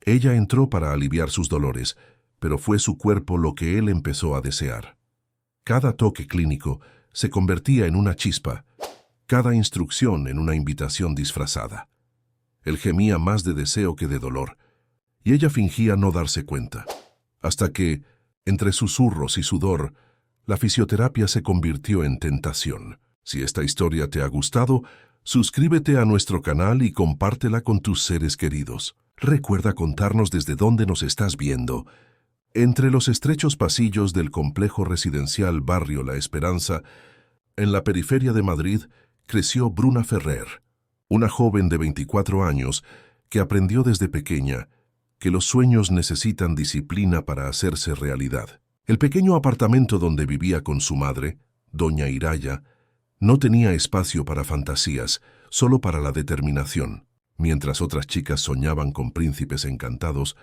Ella entró para aliviar sus dolores, pero fue su cuerpo lo que él empezó a desear. Cada toque clínico se convertía en una chispa, cada instrucción en una invitación disfrazada. Él gemía más de deseo que de dolor, y ella fingía no darse cuenta, hasta que, entre susurros y sudor, la fisioterapia se convirtió en tentación. Si esta historia te ha gustado, suscríbete a nuestro canal y compártela con tus seres queridos. Recuerda contarnos desde dónde nos estás viendo. Entre los estrechos pasillos del complejo residencial Barrio La Esperanza, en la periferia de Madrid, creció Bruna Ferrer, una joven de 24 años que aprendió desde pequeña que los sueños necesitan disciplina para hacerse realidad. El pequeño apartamento donde vivía con su madre, doña Iraya, no tenía espacio para fantasías, solo para la determinación. Mientras otras chicas soñaban con príncipes encantados,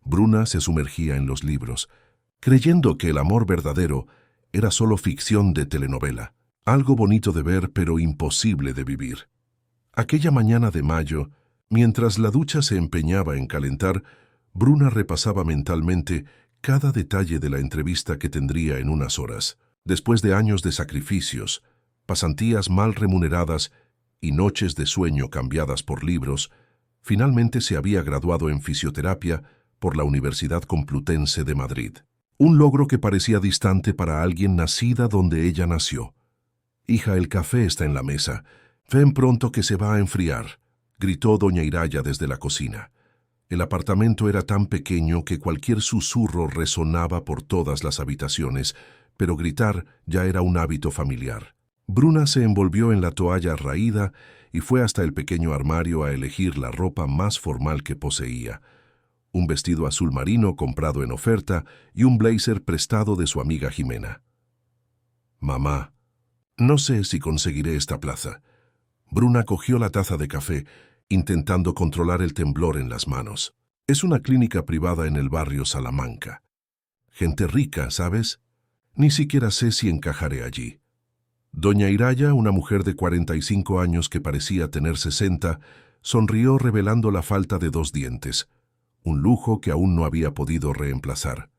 Bruna se sumergía en los libros, creyendo que el amor verdadero era solo ficción de telenovela, algo bonito de ver pero imposible de vivir. Aquella mañana de mayo, mientras la ducha se empeñaba en calentar, Bruna repasaba mentalmente cada detalle de la entrevista que tendría en unas horas. Después de años de sacrificios, pasantías mal remuneradas y noches de sueño cambiadas por libros, finalmente se había graduado en fisioterapia por la Universidad Complutense de Madrid. Un logro que parecía distante para alguien nacida donde ella nació. «Hija, el café está en la mesa. Ven pronto que se va a enfriar», gritó doña Iraya desde la cocina. El apartamento era tan pequeño que cualquier susurro resonaba por todas las habitaciones, pero gritar ya era un hábito familiar. Bruna se envolvió en la toalla raída y fue hasta el pequeño armario a elegir la ropa más formal que poseía. Un vestido azul marino comprado en oferta y un blazer prestado de su amiga Jimena. «Mamá, no sé si conseguiré esta plaza». Bruna cogió la taza de café, intentando controlar el temblor en las manos. «Es una clínica privada en el barrio Salamanca. Gente rica, ¿sabes? Ni siquiera sé si encajaré allí». Doña Iraya, una mujer de 45 años que parecía tener 60, sonrió revelando la falta de 2 dientes, un lujo que aún no había podido reemplazar.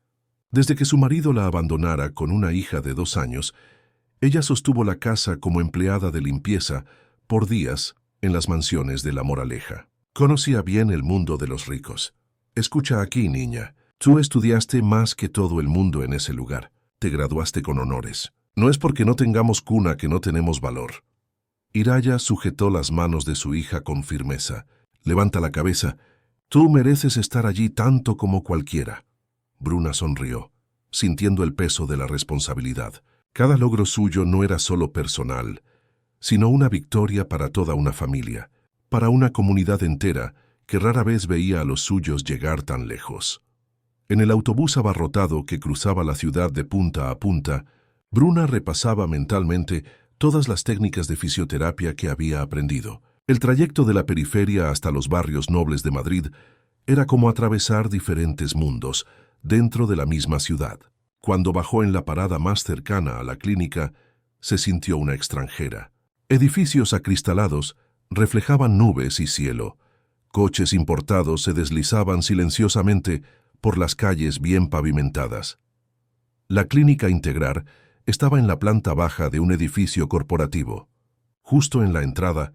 Desde que su marido la abandonara con una hija de 2 años, ella sostuvo la casa como empleada de limpieza por días en las mansiones de La Moraleja. Conocía bien el mundo de los ricos. «Escucha aquí, niña. Tú estudiaste más que todo el mundo en ese lugar. Te graduaste con honores. No es porque no tengamos cuna que no tenemos valor». Iraya sujetó las manos de su hija con firmeza. «Levanta la cabeza. Tú mereces estar allí tanto como cualquiera». Bruna sonrió, sintiendo el peso de la responsabilidad. Cada logro suyo no era solo personal, sino una victoria para toda una familia, para una comunidad entera que rara vez veía a los suyos llegar tan lejos. En el autobús abarrotado que cruzaba la ciudad de punta a punta, Bruna repasaba mentalmente todas las técnicas de fisioterapia que había aprendido. El trayecto de la periferia hasta los barrios nobles de Madrid era como atravesar diferentes mundos dentro de la misma ciudad. Cuando bajó en la parada más cercana a la clínica, se sintió una extranjera. Edificios acristalados reflejaban nubes y cielo. Coches importados se deslizaban silenciosamente por las calles bien pavimentadas. La clínica Integrar estaba en la planta baja de un edificio corporativo. Justo en la entrada,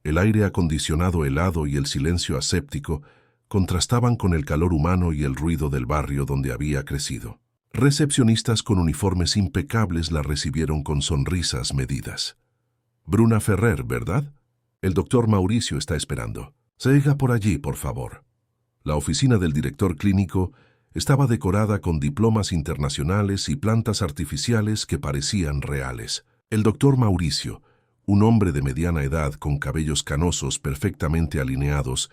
el aire acondicionado helado y el silencio aséptico contrastaban con el calor humano y el ruido del barrio donde había crecido. Recepcionistas con uniformes impecables la recibieron con sonrisas medidas. «Bruna Ferrer, ¿verdad? El doctor Mauricio está esperando. Siga por allí, por favor». La oficina del director clínico estaba decorada con diplomas internacionales y plantas artificiales que parecían reales. El doctor Mauricio, un hombre de mediana edad con cabellos canosos perfectamente alineados,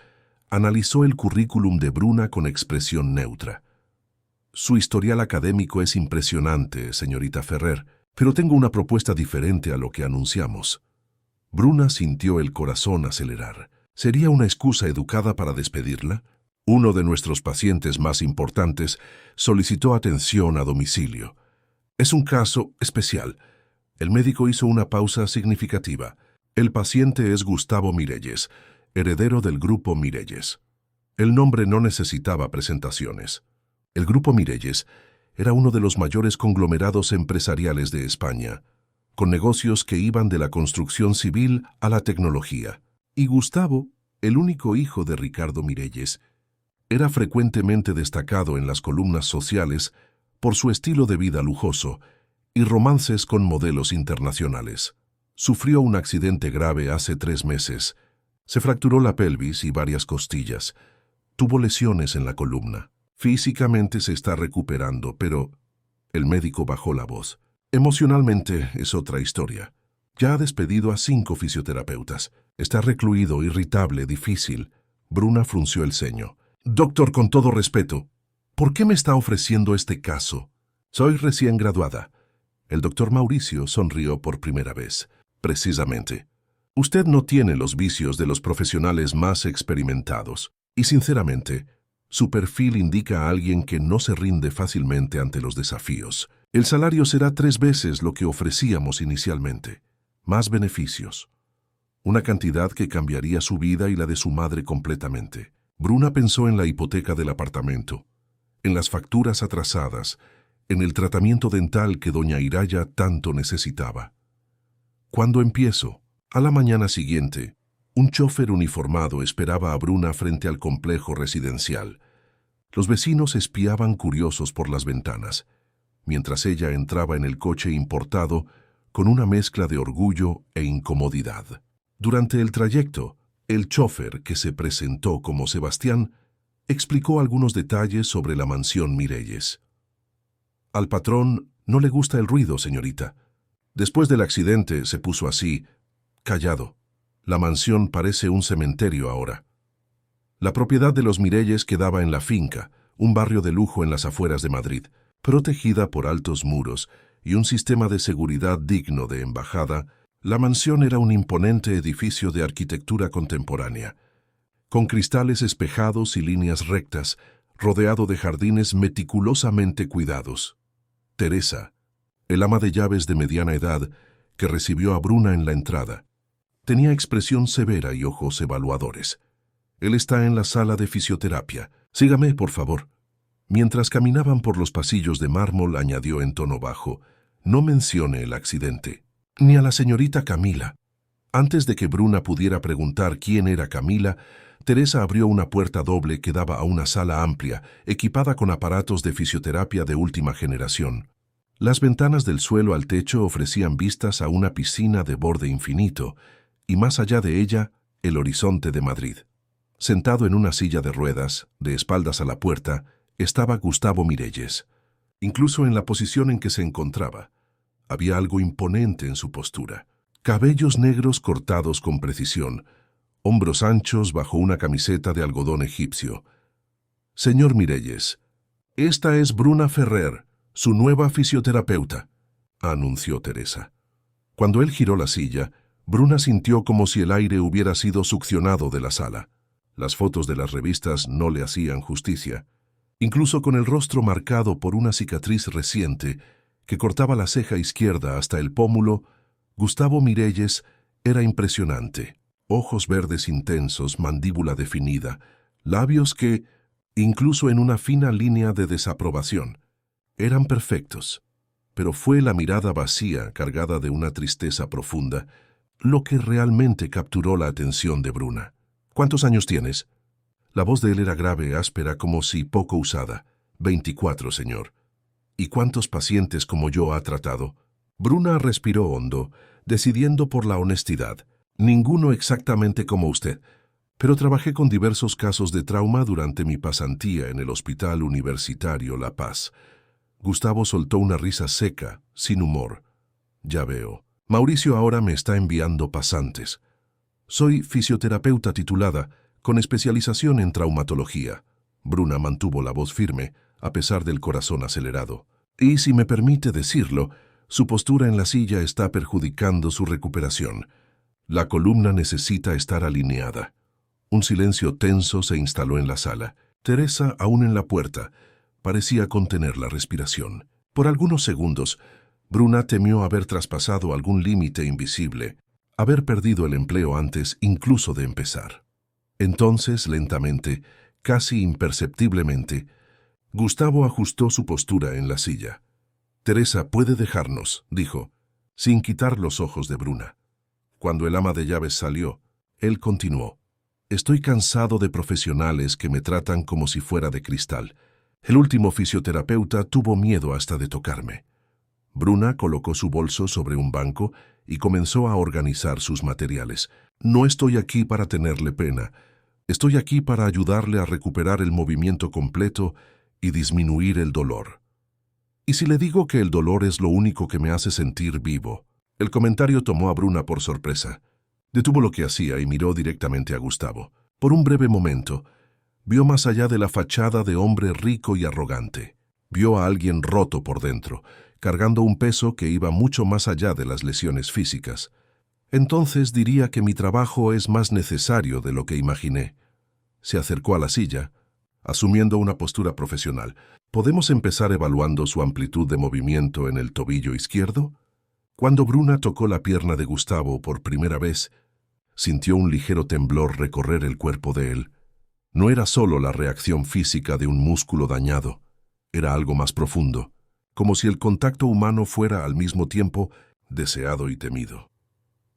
analizó el currículum de Bruna con expresión neutra. «Su historial académico es impresionante, señorita Ferrer, pero tengo una propuesta diferente a lo que anunciamos». Bruna sintió el corazón acelerar. ¿Sería una excusa educada para despedirla? Uno de nuestros pacientes más importantes solicitó atención a domicilio. Es un caso especial. El médico hizo una pausa significativa. El paciente es Gustavo Mirelles, heredero del grupo Mirelles. El nombre no necesitaba presentaciones. El Grupo Mirelles era uno de los mayores conglomerados empresariales de España, con negocios que iban de la construcción civil a la tecnología. Y Gustavo, el único hijo de Ricardo Mirelles, era frecuentemente destacado en las columnas sociales por su estilo de vida lujoso y romances con modelos internacionales. Sufrió un accidente grave hace 3 meses. Se fracturó la pelvis y varias costillas. Tuvo lesiones en la columna. Físicamente se está recuperando, pero el médico bajó la voz. Emocionalmente es otra historia. Ya ha despedido a 5 fisioterapeutas. Está recluido, irritable, difícil. Bruna frunció el ceño. Doctor, con todo respeto, ¿por qué me está ofreciendo este caso? Soy recién graduada. El doctor Mauricio sonrió por primera vez. Precisamente. Usted no tiene los vicios de los profesionales más experimentados. Y sinceramente, su perfil indica a alguien que no se rinde fácilmente ante los desafíos. El salario será 3 veces lo que ofrecíamos inicialmente. Más beneficios. Una cantidad que cambiaría su vida y la de su madre completamente. Bruna pensó en la hipoteca del apartamento, en las facturas atrasadas, en el tratamiento dental que doña Iraya tanto necesitaba. ¿Cuándo empiezo? A la mañana siguiente, un chofer uniformado esperaba a Bruna frente al complejo residencial. Los vecinos espiaban curiosos por las ventanas, mientras ella entraba en el coche importado con una mezcla de orgullo e incomodidad. Durante el trayecto, el chofer, que se presentó como Sebastián, explicó algunos detalles sobre la mansión Mirelles. Al patrón no le gusta el ruido, señorita. Después del accidente se puso así, callado. La mansión parece un cementerio ahora. La propiedad de los Mirelles quedaba en La Finca, un barrio de lujo en las afueras de Madrid, protegida por altos muros y un sistema de seguridad digno de embajada. La mansión era un imponente edificio de arquitectura contemporánea, con cristales espejados y líneas rectas, rodeado de jardines meticulosamente cuidados. Teresa, el ama de llaves de mediana edad, que recibió a Bruna en la entrada, tenía expresión severa y ojos evaluadores. Él está en la sala de fisioterapia. Sígame, por favor. Mientras caminaban por los pasillos de mármol, añadió en tono bajo, no mencione el accidente. Ni a la señorita Camila. Antes de que Bruna pudiera preguntar quién era Camila, Teresa abrió una puerta doble que daba a una sala amplia, equipada con aparatos de fisioterapia de última generación. Las ventanas del suelo al techo ofrecían vistas a una piscina de borde infinito, y más allá de ella, el horizonte de Madrid. Sentado en una silla de ruedas, de espaldas a la puerta, estaba Gustavo Mirelles. Incluso en la posición en que se encontraba, había algo imponente en su postura. Cabellos negros cortados con precisión, hombros anchos bajo una camiseta de algodón egipcio. Señor Mirelles, esta es Bruna Ferrer, su nueva fisioterapeuta, anunció Teresa. Cuando él giró la silla, Bruna sintió como si el aire hubiera sido succionado de la sala. Las fotos de las revistas no le hacían justicia. Incluso con el rostro marcado por una cicatriz reciente que cortaba la ceja izquierda hasta el pómulo, Gustavo Mirelles era impresionante. Ojos verdes intensos, mandíbula definida, labios que, incluso en una fina línea de desaprobación, eran perfectos. Pero fue la mirada vacía, cargada de una tristeza profunda, lo que realmente capturó la atención de Bruna. ¿Cuántos años tienes? La voz de él era grave, áspera, como si poco usada. 24, señor. ¿Y cuántos pacientes como yo ha tratado? Bruna respiró hondo, decidiendo por la honestidad. Ninguno exactamente como usted, pero trabajé con diversos casos de trauma durante mi pasantía en el Hospital Universitario La Paz. Gustavo soltó una risa seca, sin humor. Ya veo. Mauricio ahora me está enviando pasantes. Soy fisioterapeuta titulada, con especialización en traumatología. Bruna mantuvo la voz firme, a pesar del corazón acelerado. Y, si me permite decirlo, su postura en la silla está perjudicando su recuperación. La columna necesita estar alineada. Un silencio tenso se instaló en la sala. Teresa, aún en la puerta, parecía contener la respiración. Por algunos segundos, Bruna temió haber traspasado algún límite invisible, haber perdido el empleo antes incluso de empezar. Entonces, lentamente, casi imperceptiblemente, Gustavo ajustó su postura en la silla. «Teresa, puede dejarnos», dijo, sin quitar los ojos de Bruna. Cuando el ama de llaves salió, él continuó. «Estoy cansado de profesionales que me tratan como si fuera de cristal. El último fisioterapeuta tuvo miedo hasta de tocarme». Bruna colocó su bolso sobre un banco y comenzó a organizar sus materiales. «No estoy aquí para tenerle pena. Estoy aquí para ayudarle a recuperar el movimiento completo y disminuir el dolor». «¿Y si le digo que el dolor es lo único que me hace sentir vivo?» El comentario tomó a Bruna por sorpresa. Detuvo lo que hacía y miró directamente a Gustavo. Por un breve momento, vio más allá de la fachada de hombre rico y arrogante. Vio a alguien roto por dentro, cargando un peso que iba mucho más allá de las lesiones físicas. «Entonces diría que mi trabajo es más necesario de lo que imaginé». Se acercó a la silla, asumiendo una postura profesional. «¿Podemos empezar evaluando su amplitud de movimiento en el tobillo izquierdo?» Cuando Bruna tocó la pierna de Gustavo por primera vez, sintió un ligero temblor recorrer el cuerpo de él. No era solo la reacción física de un músculo dañado, era algo más profundo, como si el contacto humano fuera al mismo tiempo deseado y temido.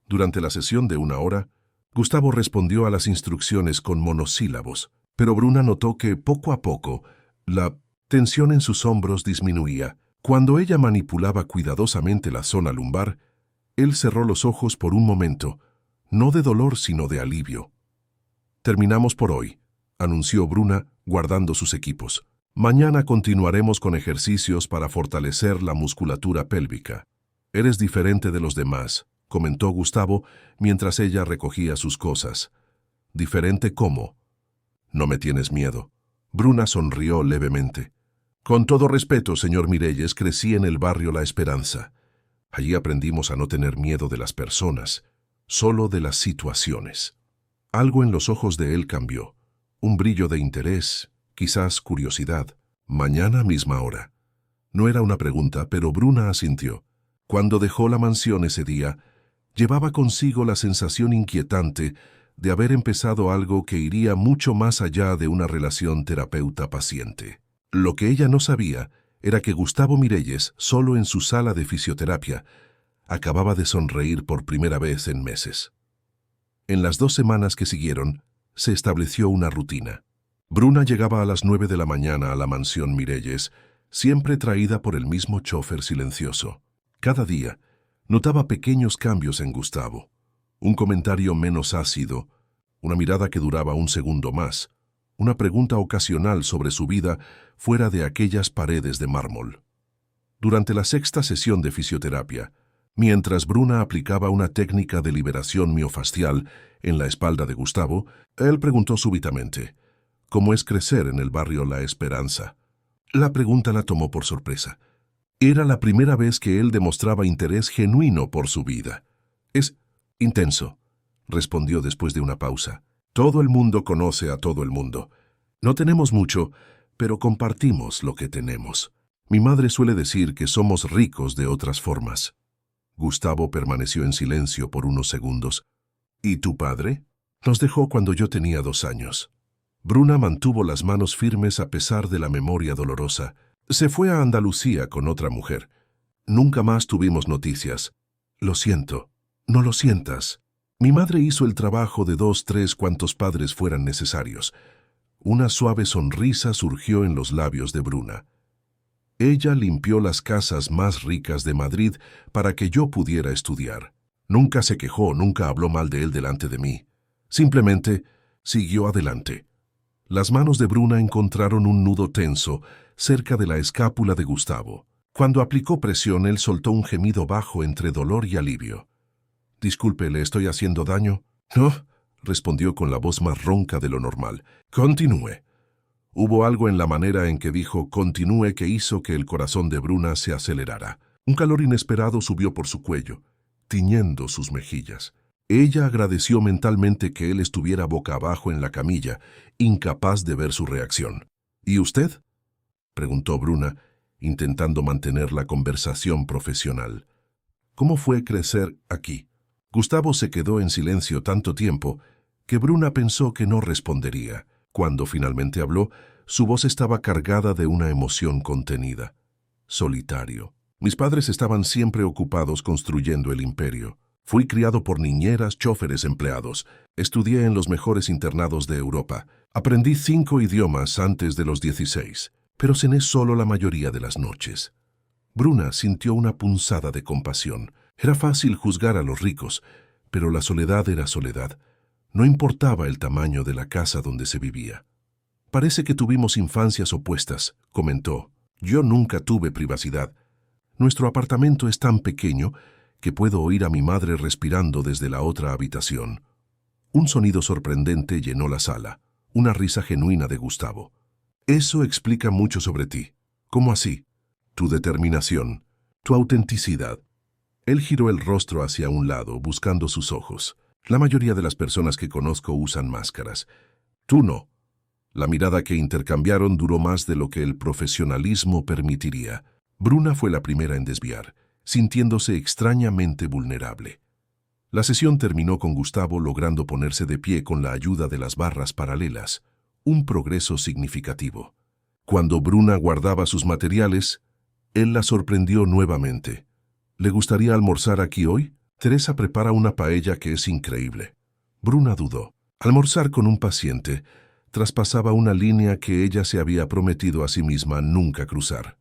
Durante la sesión de 1 hora, Gustavo respondió a las instrucciones con monosílabos, pero Bruna notó que poco a poco la tensión en sus hombros disminuía. Cuando ella manipulaba cuidadosamente la zona lumbar, él cerró los ojos por un momento, no de dolor sino de alivio. «Terminamos por hoy», anunció Bruna, guardando sus equipos. «Mañana continuaremos con ejercicios para fortalecer la musculatura pélvica». «Eres diferente de los demás», comentó Gustavo mientras ella recogía sus cosas. «¿Diferente cómo?» «No me tienes miedo». Bruna sonrió levemente. «Con todo respeto, señor Mirelles, crecí en el barrio La Esperanza. Allí aprendimos a no tener miedo de las personas, solo de las situaciones». Algo en los ojos de él cambió. Un brillo de interés, quizás curiosidad. «Mañana misma hora». No era una pregunta, pero Bruna asintió. Cuando dejó la mansión ese día, llevaba consigo la sensación inquietante de haber empezado algo que iría mucho más allá de una relación terapeuta-paciente. Lo que ella no sabía era que Gustavo Mirelles, solo en su sala de fisioterapia, acababa de sonreír por primera vez en meses. En las 2 semanas que siguieron, se estableció una rutina. Bruna llegaba a las 9 de la mañana a la mansión Mirelles, siempre traída por el mismo chofer silencioso. Cada día, notaba pequeños cambios en Gustavo. Un comentario menos ácido, una mirada que duraba un segundo más, una pregunta ocasional sobre su vida fuera de aquellas paredes de mármol. Durante la 6ª sesión de fisioterapia, mientras Bruna aplicaba una técnica de liberación miofascial en la espalda de Gustavo, él preguntó súbitamente, «¿Cómo es crecer en el barrio La Esperanza?». La pregunta la tomó por sorpresa. Era la primera vez que él demostraba interés genuino por su vida. «Es intenso», respondió después de una pausa. «Todo el mundo conoce a todo el mundo. No tenemos mucho, pero compartimos lo que tenemos. Mi madre suele decir que somos ricos de otras formas». Gustavo permaneció en silencio por unos segundos. «¿Y tu padre?» «Nos dejó cuando yo tenía 2 años». Bruna mantuvo las manos firmes a pesar de la memoria dolorosa. «Se fue a Andalucía con otra mujer. Nunca más tuvimos noticias». «Lo siento». «No lo sientas. Mi madre hizo el trabajo de 2, 3 cuantos padres fueran necesarios». Una suave sonrisa surgió en los labios de Bruna. «Ella limpió las casas más ricas de Madrid para que yo pudiera estudiar. Nunca se quejó, nunca habló mal de él delante de mí. Simplemente siguió adelante». Las manos de Bruna encontraron un nudo tenso cerca de la escápula de Gustavo. Cuando aplicó presión, él soltó un gemido bajo entre dolor y alivio. «Disculpe, ¿le estoy haciendo daño?» «No», respondió con la voz más ronca de lo normal. «Continúe». Hubo algo en la manera en que dijo «continúe» que hizo que el corazón de Bruna se acelerara. Un calor inesperado subió por su cuello, tiñendo sus mejillas. Ella agradeció mentalmente que él estuviera boca abajo en la camilla, incapaz de ver su reacción. «¿Y usted?», preguntó Bruna, intentando mantener la conversación profesional. «¿Cómo fue crecer aquí?». Gustavo se quedó en silencio tanto tiempo que Bruna pensó que no respondería. Cuando finalmente habló, su voz estaba cargada de una emoción contenida. Solitario. Mis padres estaban siempre ocupados construyendo el imperio. Fui criado por niñeras, chóferes, empleados. Estudié en los mejores internados de Europa. Aprendí 5 idiomas antes de los 16, pero cené solo la mayoría de las noches. Bruna sintió una punzada de compasión. Era fácil juzgar a los ricos, pero la soledad era soledad. No importaba el tamaño de la casa donde se vivía. Parece que tuvimos infancias opuestas, comentó. Yo nunca tuve privacidad. Nuestro apartamento es tan pequeño que puedo oír a mi madre respirando desde la otra habitación. Un sonido sorprendente llenó la sala, una risa genuina de Gustavo. Eso explica mucho sobre ti. ¿Cómo así? Tu determinación, tu autenticidad. Él giró el rostro hacia un lado, buscando sus ojos. La mayoría de las personas que conozco usan máscaras. Tú no. La mirada que intercambiaron duró más de lo que el profesionalismo permitiría. Bruna fue la primera en desviar, sintiéndose extrañamente vulnerable. La sesión terminó con Gustavo logrando ponerse de pie con la ayuda de las barras paralelas, un progreso significativo. Cuando Bruna guardaba sus materiales, él la sorprendió nuevamente. ¿Le gustaría almorzar aquí hoy? Teresa prepara una paella que es increíble. Bruna dudó. Almorzar con un paciente traspasaba una línea que ella se había prometido a sí misma nunca cruzar.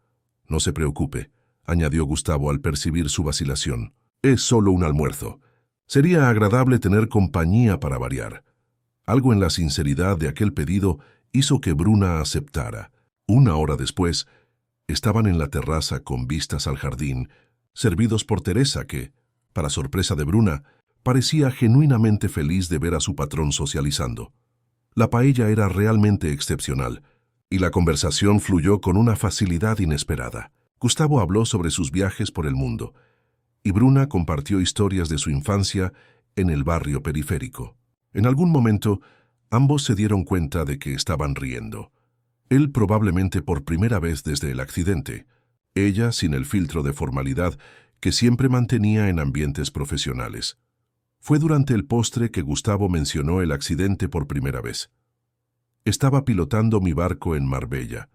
No se preocupe, añadió Gustavo al percibir su vacilación. Es solo un almuerzo. Sería agradable tener compañía para variar. Algo en la sinceridad de aquel pedido hizo que Bruna aceptara. Una hora después, estaban en la terraza con vistas al jardín, servidos por Teresa que, para sorpresa de Bruna, parecía genuinamente feliz de ver a su patrón socializando. La paella era realmente excepcional, y la conversación fluyó con una facilidad inesperada. Gustavo habló sobre sus viajes por el mundo, y Bruna compartió historias de su infancia en el barrio periférico. En algún momento, ambos se dieron cuenta de que estaban riendo. Él probablemente por primera vez desde el accidente, ella sin el filtro de formalidad que siempre mantenía en ambientes profesionales. Fue durante el postre que Gustavo mencionó el accidente por primera vez. Estaba pilotando mi barco en Marbella.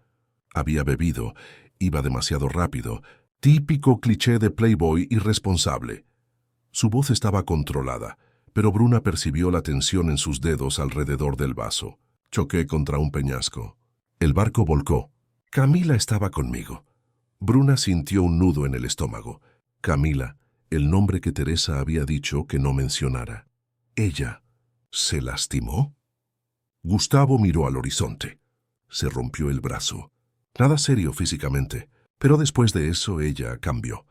Había bebido, iba demasiado rápido, típico cliché de playboy irresponsable. Su voz estaba controlada, pero Bruna percibió la tensión en sus dedos alrededor del vaso. Choqué contra un peñasco. El barco volcó. Camila estaba conmigo. Bruna sintió un nudo en el estómago. Camila, el nombre que Teresa había dicho que no mencionara. ¿Ella se lastimó? Gustavo miró al horizonte. Se rompió el brazo. Nada serio físicamente, pero después de eso ella cambió.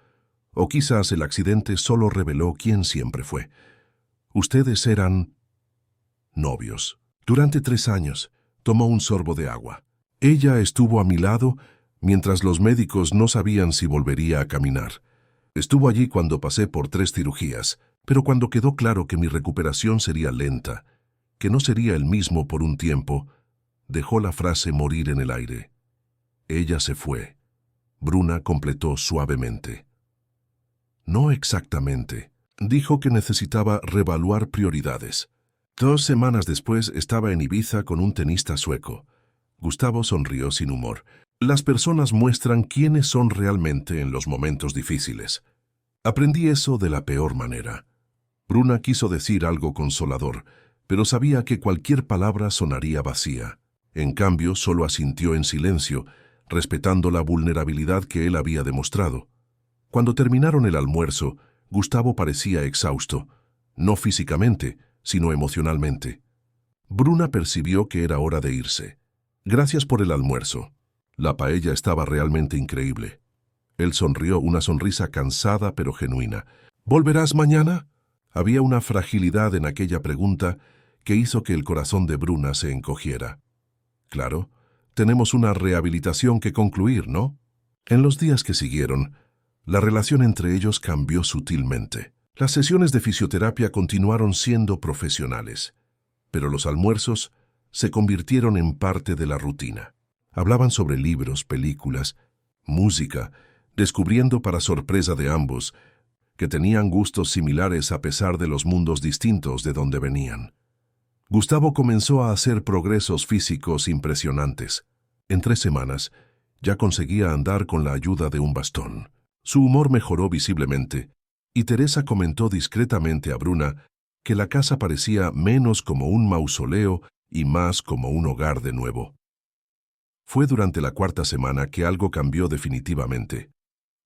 O quizás el accidente solo reveló quién siempre fue. Ustedes eran novios. Durante 3 años, tomó un sorbo de agua. Ella estuvo a mi lado mientras los médicos no sabían si volvería a caminar. Estuvo allí cuando pasé por 3 cirugías, pero cuando quedó claro que mi recuperación sería lenta, que no sería el mismo por un tiempo, dejó la frase morir en el aire. Ella se fue. Bruna completó suavemente. No exactamente. Dijo que necesitaba reevaluar prioridades. 2 semanas después estaba en Ibiza con un tenista sueco. Gustavo sonrió sin humor. Las personas muestran quiénes son realmente en los momentos difíciles. Aprendí eso de la peor manera. Bruna quiso decir algo consolador, pero sabía que cualquier palabra sonaría vacía. En cambio, solo asintió en silencio, respetando la vulnerabilidad que él había demostrado. Cuando terminaron el almuerzo, Gustavo parecía exhausto, no físicamente, sino emocionalmente. Bruna percibió que era hora de irse. Gracias por el almuerzo. La paella estaba realmente increíble. Él sonrió, una sonrisa cansada pero genuina. ¿Volverás mañana? Había una fragilidad en aquella pregunta que hizo que el corazón de Bruna se encogiera. Claro, tenemos una rehabilitación que concluir, ¿no? En los días que siguieron, la relación entre ellos cambió sutilmente. Las sesiones de fisioterapia continuaron siendo profesionales, pero los almuerzos se convirtieron en parte de la rutina. Hablaban sobre libros, películas, música, descubriendo para sorpresa de ambos que tenían gustos similares a pesar de los mundos distintos de donde venían. Gustavo comenzó a hacer progresos físicos impresionantes. En 3 semanas, ya conseguía andar con la ayuda de un bastón. Su humor mejoró visiblemente, y Teresa comentó discretamente a Bruna que la casa parecía menos como un mausoleo y más como un hogar de nuevo. Fue durante la 4ª semana que algo cambió definitivamente.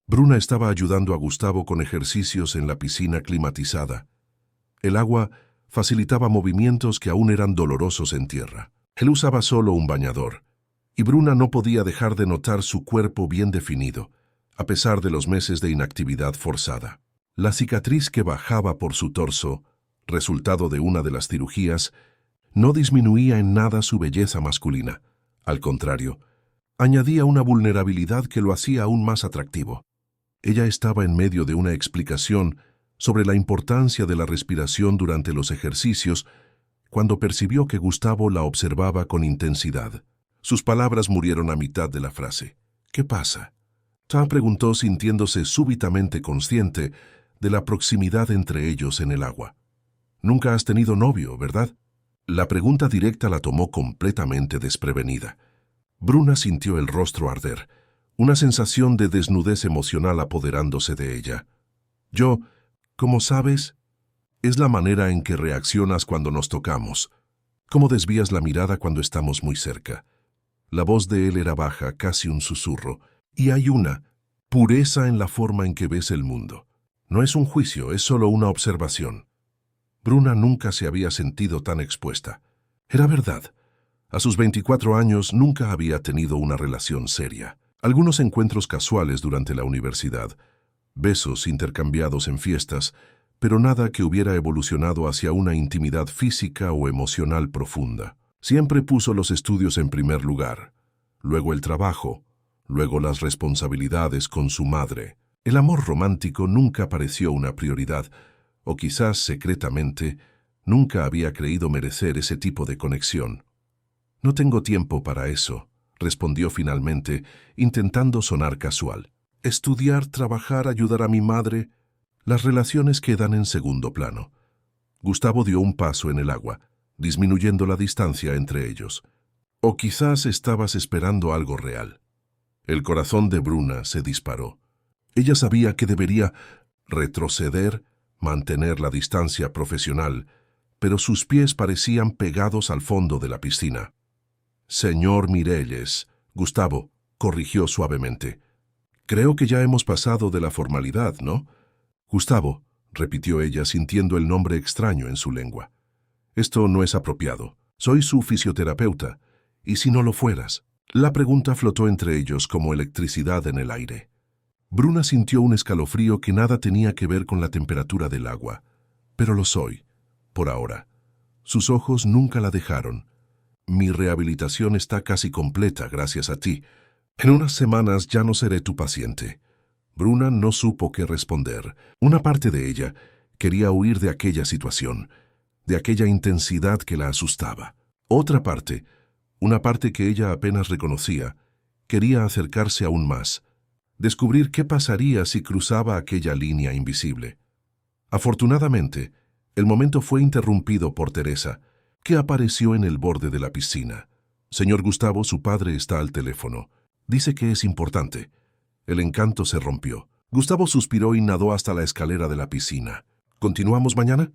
Bruna estaba ayudando a Gustavo con ejercicios en la piscina climatizada. El agua facilitaba movimientos que aún eran dolorosos en tierra. Él usaba solo un bañador, y Bruna no podía dejar de notar su cuerpo bien definido, a pesar de los meses de inactividad forzada. La cicatriz que bajaba por su torso, resultado de una de las cirugías, no disminuía en nada su belleza masculina. Al contrario, añadía una vulnerabilidad que lo hacía aún más atractivo. Ella estaba en medio de una explicación sobre la importancia de la respiración durante los ejercicios cuando percibió que Gustavo la observaba con intensidad. Sus palabras murieron a mitad de la frase. «¿Qué pasa?», Ta preguntó sintiéndose súbitamente consciente de la proximidad entre ellos en el agua. «Nunca has tenido novio, ¿verdad?». La pregunta directa la tomó completamente desprevenida. Bruna sintió el rostro arder, una sensación de desnudez emocional apoderándose de ella. «Yo, como sabes, es la manera en que reaccionas cuando nos tocamos. Cómo desvías la mirada cuando estamos muy cerca». La voz de él era baja, casi un susurro. «Y hay una pureza en la forma en que ves el mundo. No es un juicio, es solo una observación». Bruna nunca se había sentido tan expuesta. Era verdad. A sus 24 años nunca había tenido una relación seria. Algunos encuentros casuales durante la universidad, besos intercambiados en fiestas, pero nada que hubiera evolucionado hacia una intimidad física o emocional profunda. Siempre puso los estudios en primer lugar, luego el trabajo, luego las responsabilidades con su madre. El amor romántico nunca pareció una prioridad, o quizás secretamente nunca había creído merecer ese tipo de conexión. «No tengo tiempo para eso», respondió finalmente, intentando sonar casual. «Estudiar, trabajar, ayudar a mi madre, las relaciones quedan en segundo plano». Gustavo dio un paso en el agua, disminuyendo la distancia entre ellos. «O quizás estabas esperando algo real». El corazón de Bruna se disparó. Ella sabía que debería retroceder, mantener la distancia profesional, pero sus pies parecían pegados al fondo de la piscina. «Señor Mirelles», Gustavo corrigió suavemente. «Creo que ya hemos pasado de la formalidad, ¿no?». «Gustavo», repitió ella sintiendo el nombre extraño en su lengua. «Esto no es apropiado. Soy su fisioterapeuta. ¿Y si no lo fueras?». La pregunta flotó entre ellos como electricidad en el aire. Bruna sintió un escalofrío que nada tenía que ver con la temperatura del agua. «Pero lo soy, por ahora». Sus ojos nunca la dejaron. «Mi rehabilitación está casi completa gracias a ti. En unas semanas ya no seré tu paciente». Bruna no supo qué responder. Una parte de ella quería huir de aquella situación, de aquella intensidad que la asustaba. Otra parte, una parte que ella apenas reconocía, quería acercarse aún más, descubrir qué pasaría si cruzaba aquella línea invisible. Afortunadamente, el momento fue interrumpido por Teresa, que apareció en el borde de la piscina. «Señor Gustavo, su padre está al teléfono. Dice que es importante». El encanto se rompió. Gustavo suspiró y nadó hasta la escalera de la piscina. «¿Continuamos mañana?»,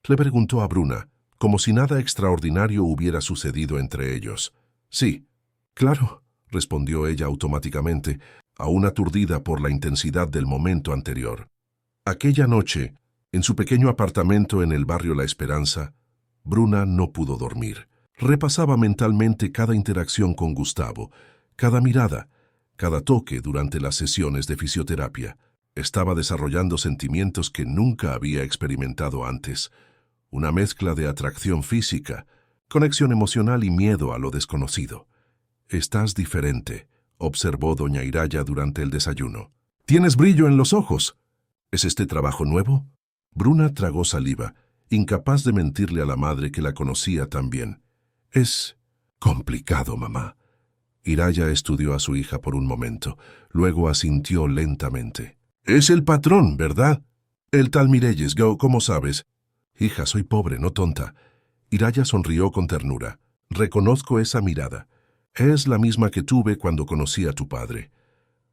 le preguntó a Bruna, como si nada extraordinario hubiera sucedido entre ellos. «Sí, claro», respondió ella automáticamente, aún aturdida por la intensidad del momento anterior. Aquella noche, en su pequeño apartamento en el barrio La Esperanza, Bruna no pudo dormir. Repasaba mentalmente cada interacción con Gustavo, cada mirada, cada toque durante las sesiones de fisioterapia. Estaba desarrollando sentimientos que nunca había experimentado antes. Una mezcla de atracción física, conexión emocional y miedo a lo desconocido. «Estás diferente», observó doña Iraya durante el desayuno. «Tienes brillo en los ojos. ¿Es este trabajo nuevo?». Bruna tragó saliva, incapaz de mentirle a la madre que la conocía tan bien. «Es complicado, mamá». Iraya estudió a su hija por un momento, luego asintió lentamente. «Es el patrón, ¿verdad? El tal Mirelles, ¿cómo sabes?». «Hija, soy pobre, no tonta. Iraya sonrió con ternura. Reconozco esa mirada. Es la misma que tuve cuando conocí a tu padre.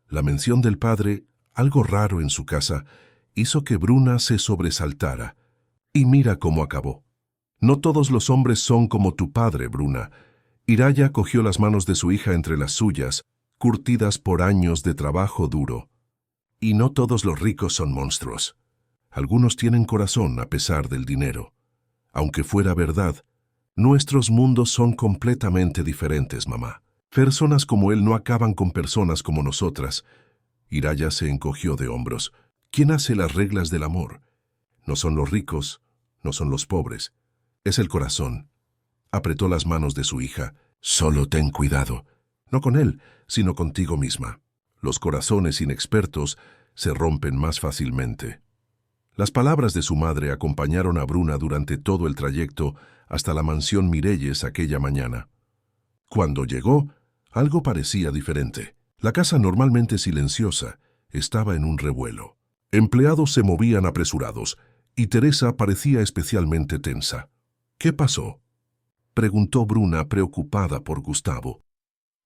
La mención del padre, algo raro en su casa, hizo que Bruna se sobresaltara. Y mira cómo acabó. No todos los hombres son como tu padre, Bruna. Iraya cogió las manos de su hija entre las suyas, curtidas por años de trabajo duro. Y no todos los ricos son monstruos. Algunos tienen corazón a pesar del dinero. Aunque fuera verdad, nuestros mundos son completamente diferentes, mamá. Personas como él no acaban con personas como nosotras. Iraya se encogió de hombros. ¿Quién hace las reglas del amor? No son los ricos, no son los pobres. Es el corazón. Apretó las manos de su hija. Solo ten cuidado. No con él, sino contigo misma. Los corazones inexpertos se rompen más fácilmente. Las palabras de su madre acompañaron a Bruna durante todo el trayecto hasta la mansión Mirelles aquella mañana. Cuando llegó, algo parecía diferente. La casa, normalmente silenciosa, estaba en un revuelo. Empleados se movían apresurados, y Teresa parecía especialmente tensa. ¿Qué pasó?, preguntó Bruna, preocupada por Gustavo.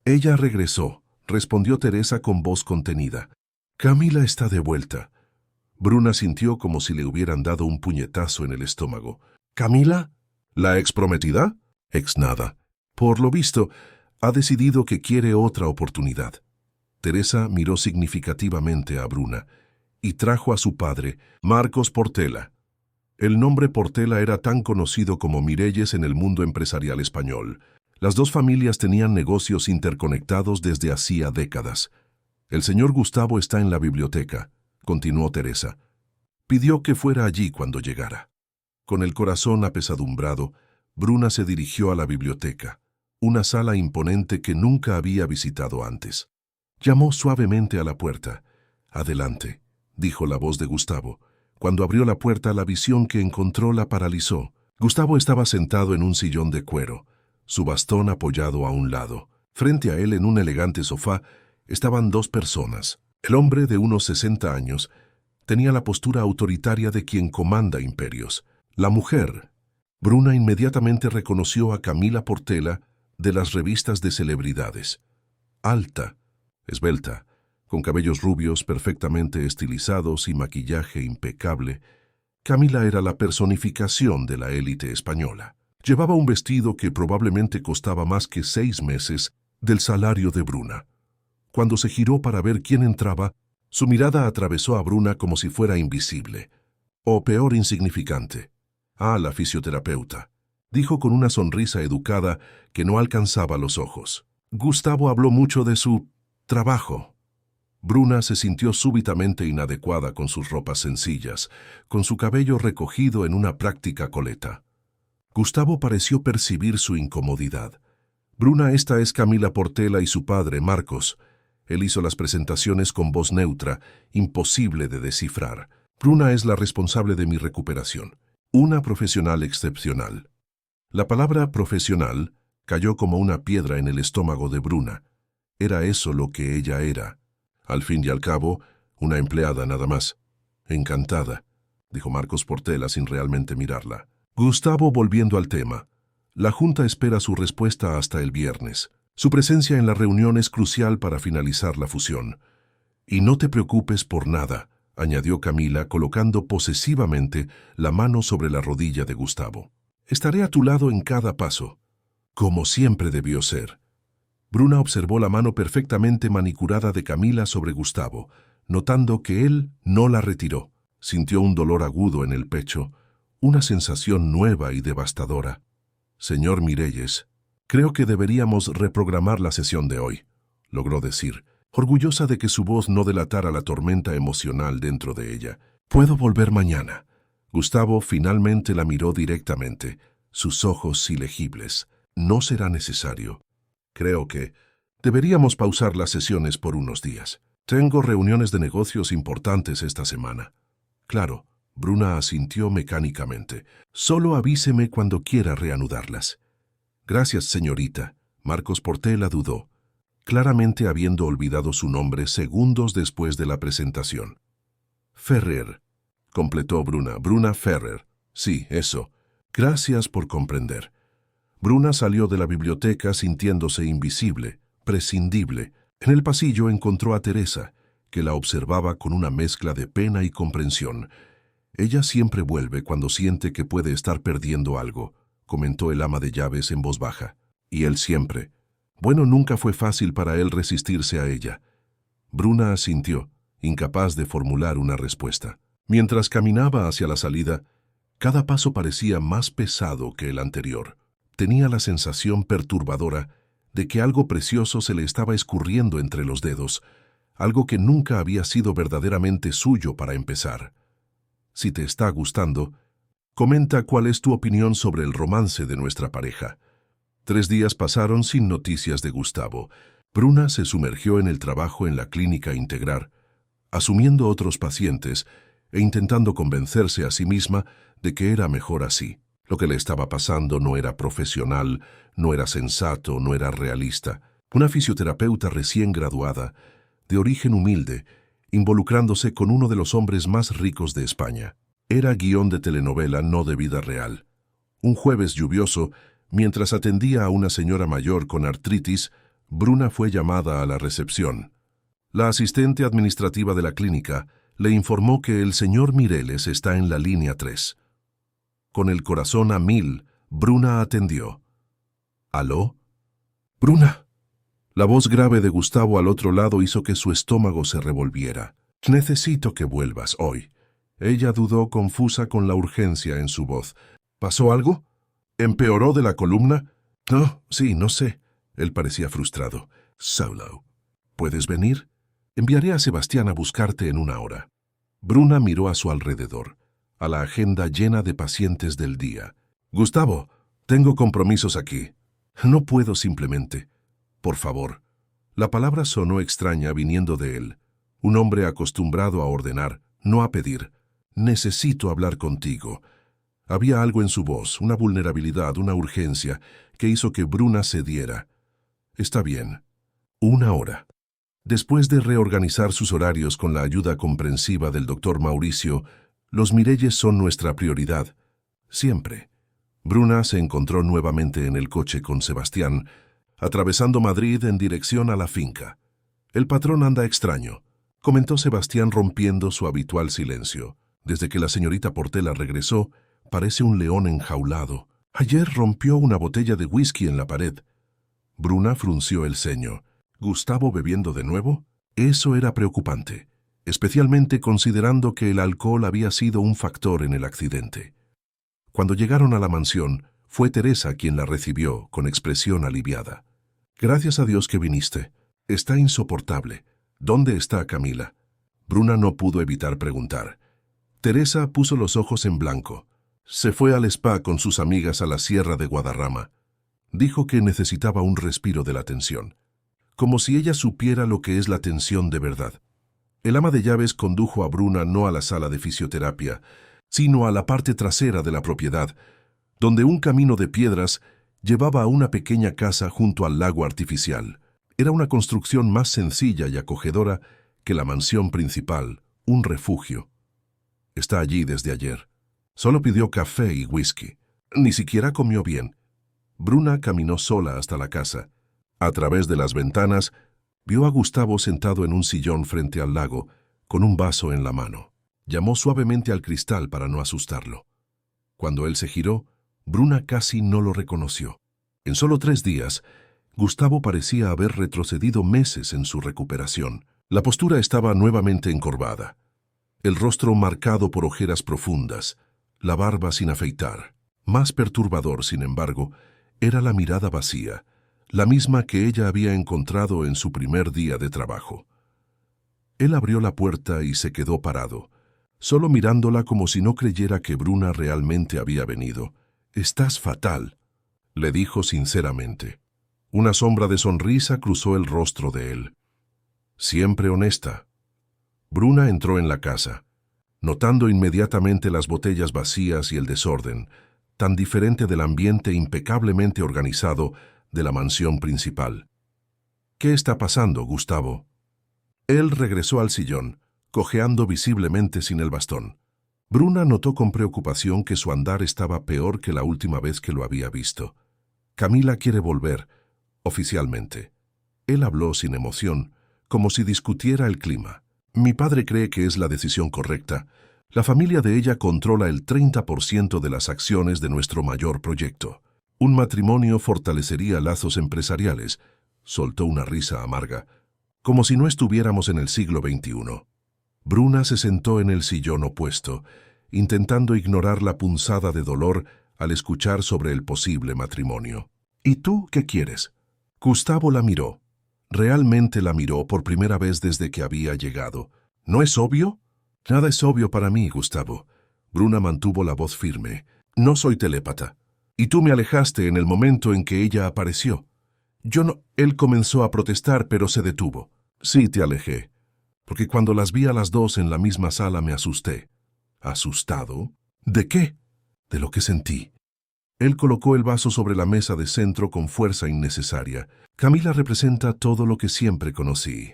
Ella regresó, respondió Teresa con voz contenida. Camila está de vuelta. Bruna sintió como si le hubieran dado un puñetazo en el estómago. ¿Camila? ¿La exprometida? Ex nada. Por lo visto, ha decidido que quiere otra oportunidad. Teresa miró significativamente a Bruna y trajo a su padre, Marcos Portela. El nombre Portela era tan conocido como Mirelles en el mundo empresarial español. Las dos familias tenían negocios interconectados desde hacía décadas. El señor Gustavo está en la biblioteca, continuó Teresa. Pidió que fuera allí cuando llegara. Con el corazón apesadumbrado, Bruna se dirigió a la biblioteca, una sala imponente que nunca había visitado antes. Llamó suavemente a la puerta. Adelante, dijo la voz de Gustavo. Cuando abrió la puerta, la visión que encontró la paralizó. Gustavo estaba sentado en un sillón de cuero, su bastón apoyado a un lado. Frente a él, en un elegante sofá, estaban dos personas. El hombre, de unos 60 años, tenía la postura autoritaria de quien comanda imperios. La mujer. Bruna inmediatamente reconoció a Camila Portela de las revistas de celebridades. Alta, esbelta, con cabellos rubios perfectamente estilizados y maquillaje impecable, Camila era la personificación de la élite española. Llevaba un vestido que probablemente costaba más que 6 meses del salario de Bruna. Cuando se giró para ver quién entraba, su mirada atravesó a Bruna como si fuera invisible. O peor, insignificante. Ah, la fisioterapeuta, dijo con una sonrisa educada que no alcanzaba los ojos. Gustavo habló mucho de su trabajo. Bruna se sintió súbitamente inadecuada con sus ropas sencillas, con su cabello recogido en una práctica coleta. Gustavo pareció percibir su incomodidad. Bruna, esta es Camila Portela y su padre, Marcos. Él hizo las presentaciones con voz neutra, imposible de descifrar. Bruna es la responsable de mi recuperación. Una profesional excepcional. La palabra profesional cayó como una piedra en el estómago de Bruna. Era eso lo que ella era. Al fin y al cabo, una empleada nada más. Encantada, dijo Marcos Portela sin realmente mirarla. Gustavo, volviendo al tema. La Junta espera su respuesta hasta el viernes. Su presencia en la reunión es crucial para finalizar la fusión. Y no te preocupes por nada, añadió Camila, colocando posesivamente la mano sobre la rodilla de Gustavo. Estaré a tu lado en cada paso, como siempre debió ser. Bruna observó la mano perfectamente manicurada de Camila sobre Gustavo, notando que él no la retiró. Sintió un dolor agudo en el pecho, una sensación nueva y devastadora. Señor Mirelles, creo que deberíamos reprogramar la sesión de hoy, logró decir, orgullosa de que su voz no delatara la tormenta emocional dentro de ella. ¿Puedo volver mañana? Gustavo finalmente la miró directamente, sus ojos ilegibles. No será necesario. Creo que deberíamos pausar las sesiones por unos días. Tengo reuniones de negocios importantes esta semana. Claro, Bruna asintió mecánicamente. Solo avíseme cuando quiera reanudarlas. Gracias, señorita. Marcos Portela dudó, claramente habiendo olvidado su nombre segundos después de la presentación. Ferrer, completó Bruna. Bruna Ferrer. Sí, eso. Gracias por comprender. Bruna salió de la biblioteca sintiéndose invisible, prescindible. En el pasillo encontró a Teresa, que la observaba con una mezcla de pena y comprensión. Ella siempre vuelve cuando siente que puede estar perdiendo algo, comentó el ama de llaves en voz baja. Y él siempre. Bueno, nunca fue fácil para él resistirse a ella. Bruna asintió, incapaz de formular una respuesta. Mientras caminaba hacia la salida, cada paso parecía más pesado que el anterior. Tenía la sensación perturbadora de que algo precioso se le estaba escurriendo entre los dedos, algo que nunca había sido verdaderamente suyo para empezar. Si te está gustando, comenta cuál es tu opinión sobre el romance de nuestra pareja. 3 días pasaron sin noticias de Gustavo. Bruna se sumergió en el trabajo en la clínica Integrar, asumiendo otros pacientes e intentando convencerse a sí misma de que era mejor así. Lo que le estaba pasando no era profesional, no era sensato, no era realista. Una fisioterapeuta recién graduada, de origen humilde, involucrándose con uno de los hombres más ricos de España. Era guión de telenovela, no de vida real. Un jueves lluvioso, mientras atendía a una señora mayor con artritis, Bruna fue llamada a la recepción. La asistente administrativa de la clínica le informó que el señor Mireles está en la línea 3. Con el corazón a 1000, Bruna atendió. ¿Aló? ¡Bruna! La voz grave de Gustavo al otro lado hizo que su estómago se revolviera. Necesito que vuelvas hoy. Ella dudó confusa con la urgencia en su voz. ¿Pasó algo? ¿Empeoró de la columna? No, sí, no sé. Él parecía frustrado. Solo. ¿Puedes venir? Enviaré a Sebastián a buscarte en 1 hora. Bruna miró a su alrededor, a la agenda llena de pacientes del día. Gustavo, tengo compromisos aquí. No puedo simplemente. Por favor. La palabra sonó extraña viniendo de él. Un hombre acostumbrado a ordenar, no a pedir. Necesito hablar contigo. Había algo en su voz, una vulnerabilidad, una urgencia, que hizo que Bruna cediera. Está bien. 1 hora. Después de reorganizar sus horarios con la ayuda comprensiva del doctor Mauricio, los Mirelles son nuestra prioridad. Siempre. Bruna se encontró nuevamente en el coche con Sebastián, atravesando Madrid en dirección a la finca. El patrón anda extraño, comentó Sebastián rompiendo su habitual silencio. Desde que la señorita Portela regresó, parece un león enjaulado. Ayer rompió una botella de whisky en la pared. Bruna frunció el ceño. ¿Gustavo bebiendo de nuevo? Eso era preocupante, especialmente considerando que el alcohol había sido un factor en el accidente. Cuando llegaron a la mansión, fue Teresa quien la recibió con expresión aliviada. Gracias a Dios que viniste. Está insoportable. ¿Dónde está Camila? Bruna no pudo evitar preguntar. Teresa puso los ojos en blanco. Se fue al spa con sus amigas a la Sierra de Guadarrama. Dijo que necesitaba un respiro de la tensión. Como si ella supiera lo que es la tensión de verdad. El ama de llaves condujo a Bruna no a la sala de fisioterapia, sino a la parte trasera de la propiedad, donde un camino de piedras llevaba a una pequeña casa junto al lago artificial. Era una construcción más sencilla y acogedora que la mansión principal, un refugio. Está allí desde ayer. Solo pidió café y whisky. Ni siquiera comió bien. Bruna caminó sola hasta la casa. A través de las ventanas, vio a Gustavo sentado en un sillón frente al lago, con un vaso en la mano. Llamó suavemente al cristal para no asustarlo. Cuando él se giró, Bruna casi no lo reconoció. En solo 3 días, Gustavo parecía haber retrocedido meses en su recuperación. La postura estaba nuevamente encorvada, el rostro marcado por ojeras profundas, la barba sin afeitar. Más perturbador, sin embargo, era la mirada vacía, la misma que ella había encontrado en su primer día de trabajo. Él abrió la puerta y se quedó parado, solo mirándola como si no creyera que Bruna realmente había venido. «Estás fatal», le dijo sinceramente. Una sombra de sonrisa cruzó el rostro de él. Siempre honesta. Bruna entró en la casa, notando inmediatamente las botellas vacías y el desorden, tan diferente del ambiente impecablemente organizado de la mansión principal. «¿Qué está pasando, Gustavo?» Él regresó al sillón, cojeando visiblemente sin el bastón. Bruna notó con preocupación que su andar estaba peor que la última vez que lo había visto. Camila quiere volver, oficialmente. Él habló sin emoción, como si discutiera el clima. Mi padre cree que es la decisión correcta. La familia de ella controla el 30% de las acciones de nuestro mayor proyecto. Un matrimonio fortalecería lazos empresariales. Soltó una risa amarga, como si no estuviéramos en el siglo XXI. Bruna se sentó en el sillón opuesto, intentando ignorar la punzada de dolor al escuchar sobre el posible matrimonio. ¿Y tú qué quieres? Gustavo la miró. Realmente la miró por primera vez desde que había llegado. ¿No es obvio? Nada es obvio para mí, Gustavo. Bruna mantuvo la voz firme. No soy telépata. Y tú me alejaste en el momento en que ella apareció. Yo no... Él comenzó a protestar, pero se detuvo. Sí, te alejé. Porque cuando las vi a las dos en la misma sala me asusté. ¿Asustado? ¿De qué? De lo que sentí. Él colocó el vaso sobre la mesa de centro con fuerza innecesaria. Camila representa todo lo que siempre conocí.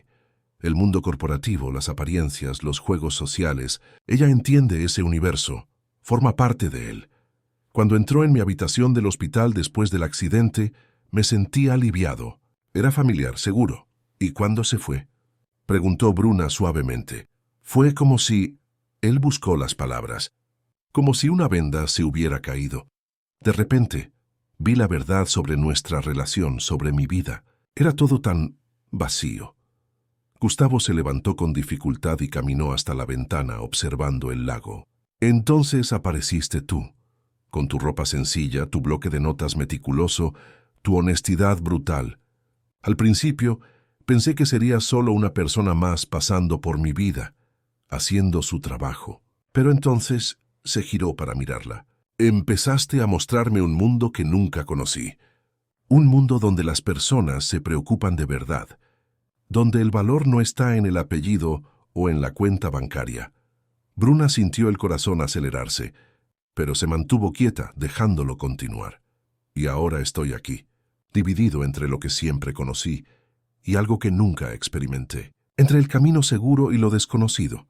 El mundo corporativo, las apariencias, los juegos sociales. Ella entiende ese universo. Forma parte de él. Cuando entró en mi habitación del hospital después del accidente, me sentí aliviado. Era familiar, seguro. ¿Y cuándo se fue? Preguntó Bruna suavemente. Fue como si... Él buscó las palabras. Como si una venda se hubiera caído. De repente, vi la verdad sobre nuestra relación, sobre mi vida. Era todo tan vacío. Gustavo se levantó con dificultad y caminó hasta la ventana observando el lago. Entonces apareciste tú, con tu ropa sencilla, tu bloque de notas meticuloso, tu honestidad brutal. Al principio, pensé que serías solo una persona más pasando por mi vida, haciendo su trabajo. Pero entonces se giró para mirarla. Empezaste a mostrarme un mundo que nunca conocí. Un mundo donde las personas se preocupan de verdad, donde el valor no está en el apellido o en la cuenta bancaria. Bruna sintió el corazón acelerarse, pero se mantuvo quieta, dejándolo continuar. Y ahora estoy aquí, dividido entre lo que siempre conocí y algo que nunca experimenté, entre el camino seguro y lo desconocido.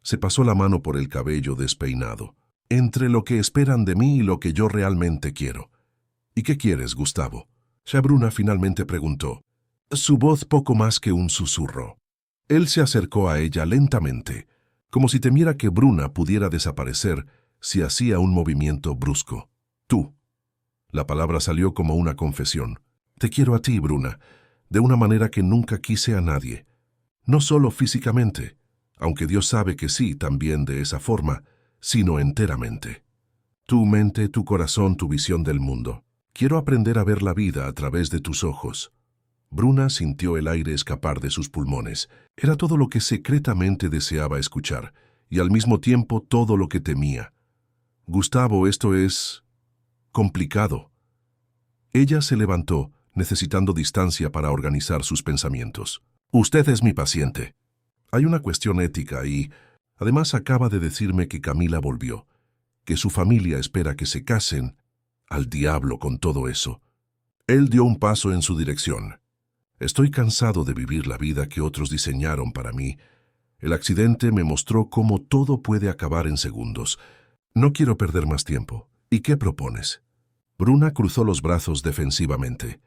Se pasó la mano por el cabello despeinado, entre lo que esperan de mí y lo que yo realmente quiero. ¿Y qué quieres, Gustavo? Bruna finalmente preguntó, su voz poco más que un susurro. Él se acercó a ella lentamente, como si temiera que Bruna pudiera desaparecer si hacía un movimiento brusco. Tú. La palabra salió como una confesión. Te quiero a ti, Bruna, de una manera que nunca quise a nadie. No solo físicamente, aunque Dios sabe que sí, también de esa forma, sino enteramente. Tu mente, tu corazón, tu visión del mundo. Quiero aprender a ver la vida a través de tus ojos. Bruna sintió el aire escapar de sus pulmones. Era todo lo que secretamente deseaba escuchar, y al mismo tiempo todo lo que temía. Gustavo, esto es... complicado. Ella se levantó, necesitando distancia para organizar sus pensamientos. Usted es mi paciente. Hay una cuestión ética y, además, acaba de decirme que Camila volvió, que su familia espera que se casen. Al diablo con todo eso. Él dio un paso en su dirección. Estoy cansado de vivir la vida que otros diseñaron para mí. El accidente me mostró cómo todo puede acabar en segundos. No quiero perder más tiempo. ¿Y qué propones? Bruna cruzó los brazos defensivamente.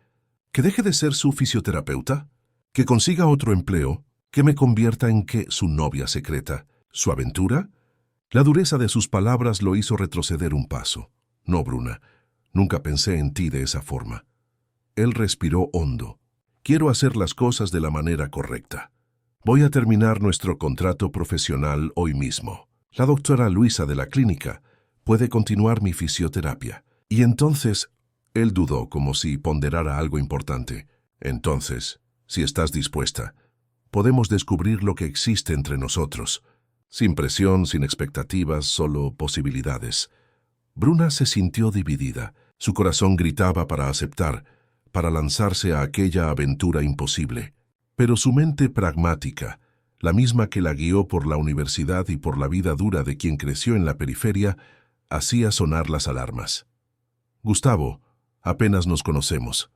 ¿Que deje de ser su fisioterapeuta? ¿Que consiga otro empleo? ¿Que me convierta en qué? ¿Su novia secreta? ¿Su aventura? La dureza de sus palabras lo hizo retroceder un paso. No, Bruna, nunca pensé en ti de esa forma. Él respiró hondo. Quiero hacer las cosas de la manera correcta. Voy a terminar nuestro contrato profesional hoy mismo. La doctora Luisa de la clínica puede continuar mi fisioterapia. Y entonces, él dudó como si ponderara algo importante. Entonces, si estás dispuesta, podemos descubrir lo que existe entre nosotros. Sin presión, sin expectativas, solo posibilidades. Bruna se sintió dividida. Su corazón gritaba para aceptar, para lanzarse a aquella aventura imposible. Pero su mente pragmática, la misma que la guió por la universidad y por la vida dura de quien creció en la periferia, hacía sonar las alarmas. Gustavo, apenas nos conocemos.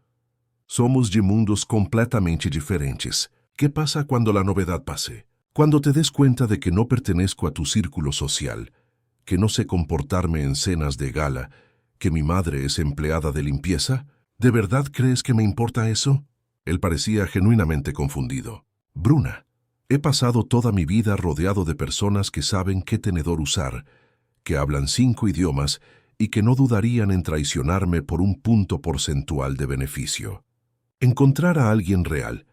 Somos de mundos completamente diferentes. ¿Qué pasa cuando la novedad pase? Cuando te des cuenta de que no pertenezco a tu círculo social, que no sé comportarme en cenas de gala, que mi madre es empleada de limpieza? ¿De verdad crees que me importa eso? Él parecía genuinamente confundido. Bruna, he pasado toda mi vida rodeado de personas que saben qué tenedor usar, que hablan 5 idiomas y que no dudarían en traicionarme por un punto porcentual de beneficio. Encontrar a alguien real,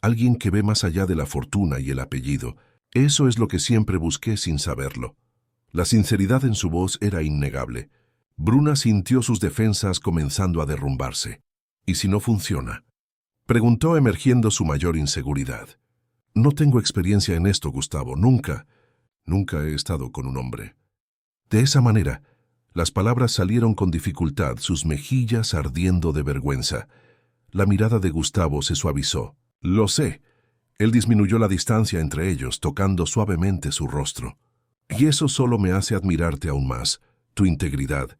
alguien que ve más allá de la fortuna y el apellido, eso es lo que siempre busqué sin saberlo. La sinceridad en su voz era innegable. Bruna sintió sus defensas comenzando a derrumbarse. ¿Y si no funciona? Preguntó emergiendo su mayor inseguridad. No tengo experiencia en esto, Gustavo. Nunca he estado con un hombre. De esa manera, las palabras salieron con dificultad, sus mejillas ardiendo de vergüenza. La mirada de Gustavo se suavizó. Lo sé. Él disminuyó la distancia entre ellos, tocando suavemente su rostro. Y eso solo me hace admirarte aún más. Tu integridad,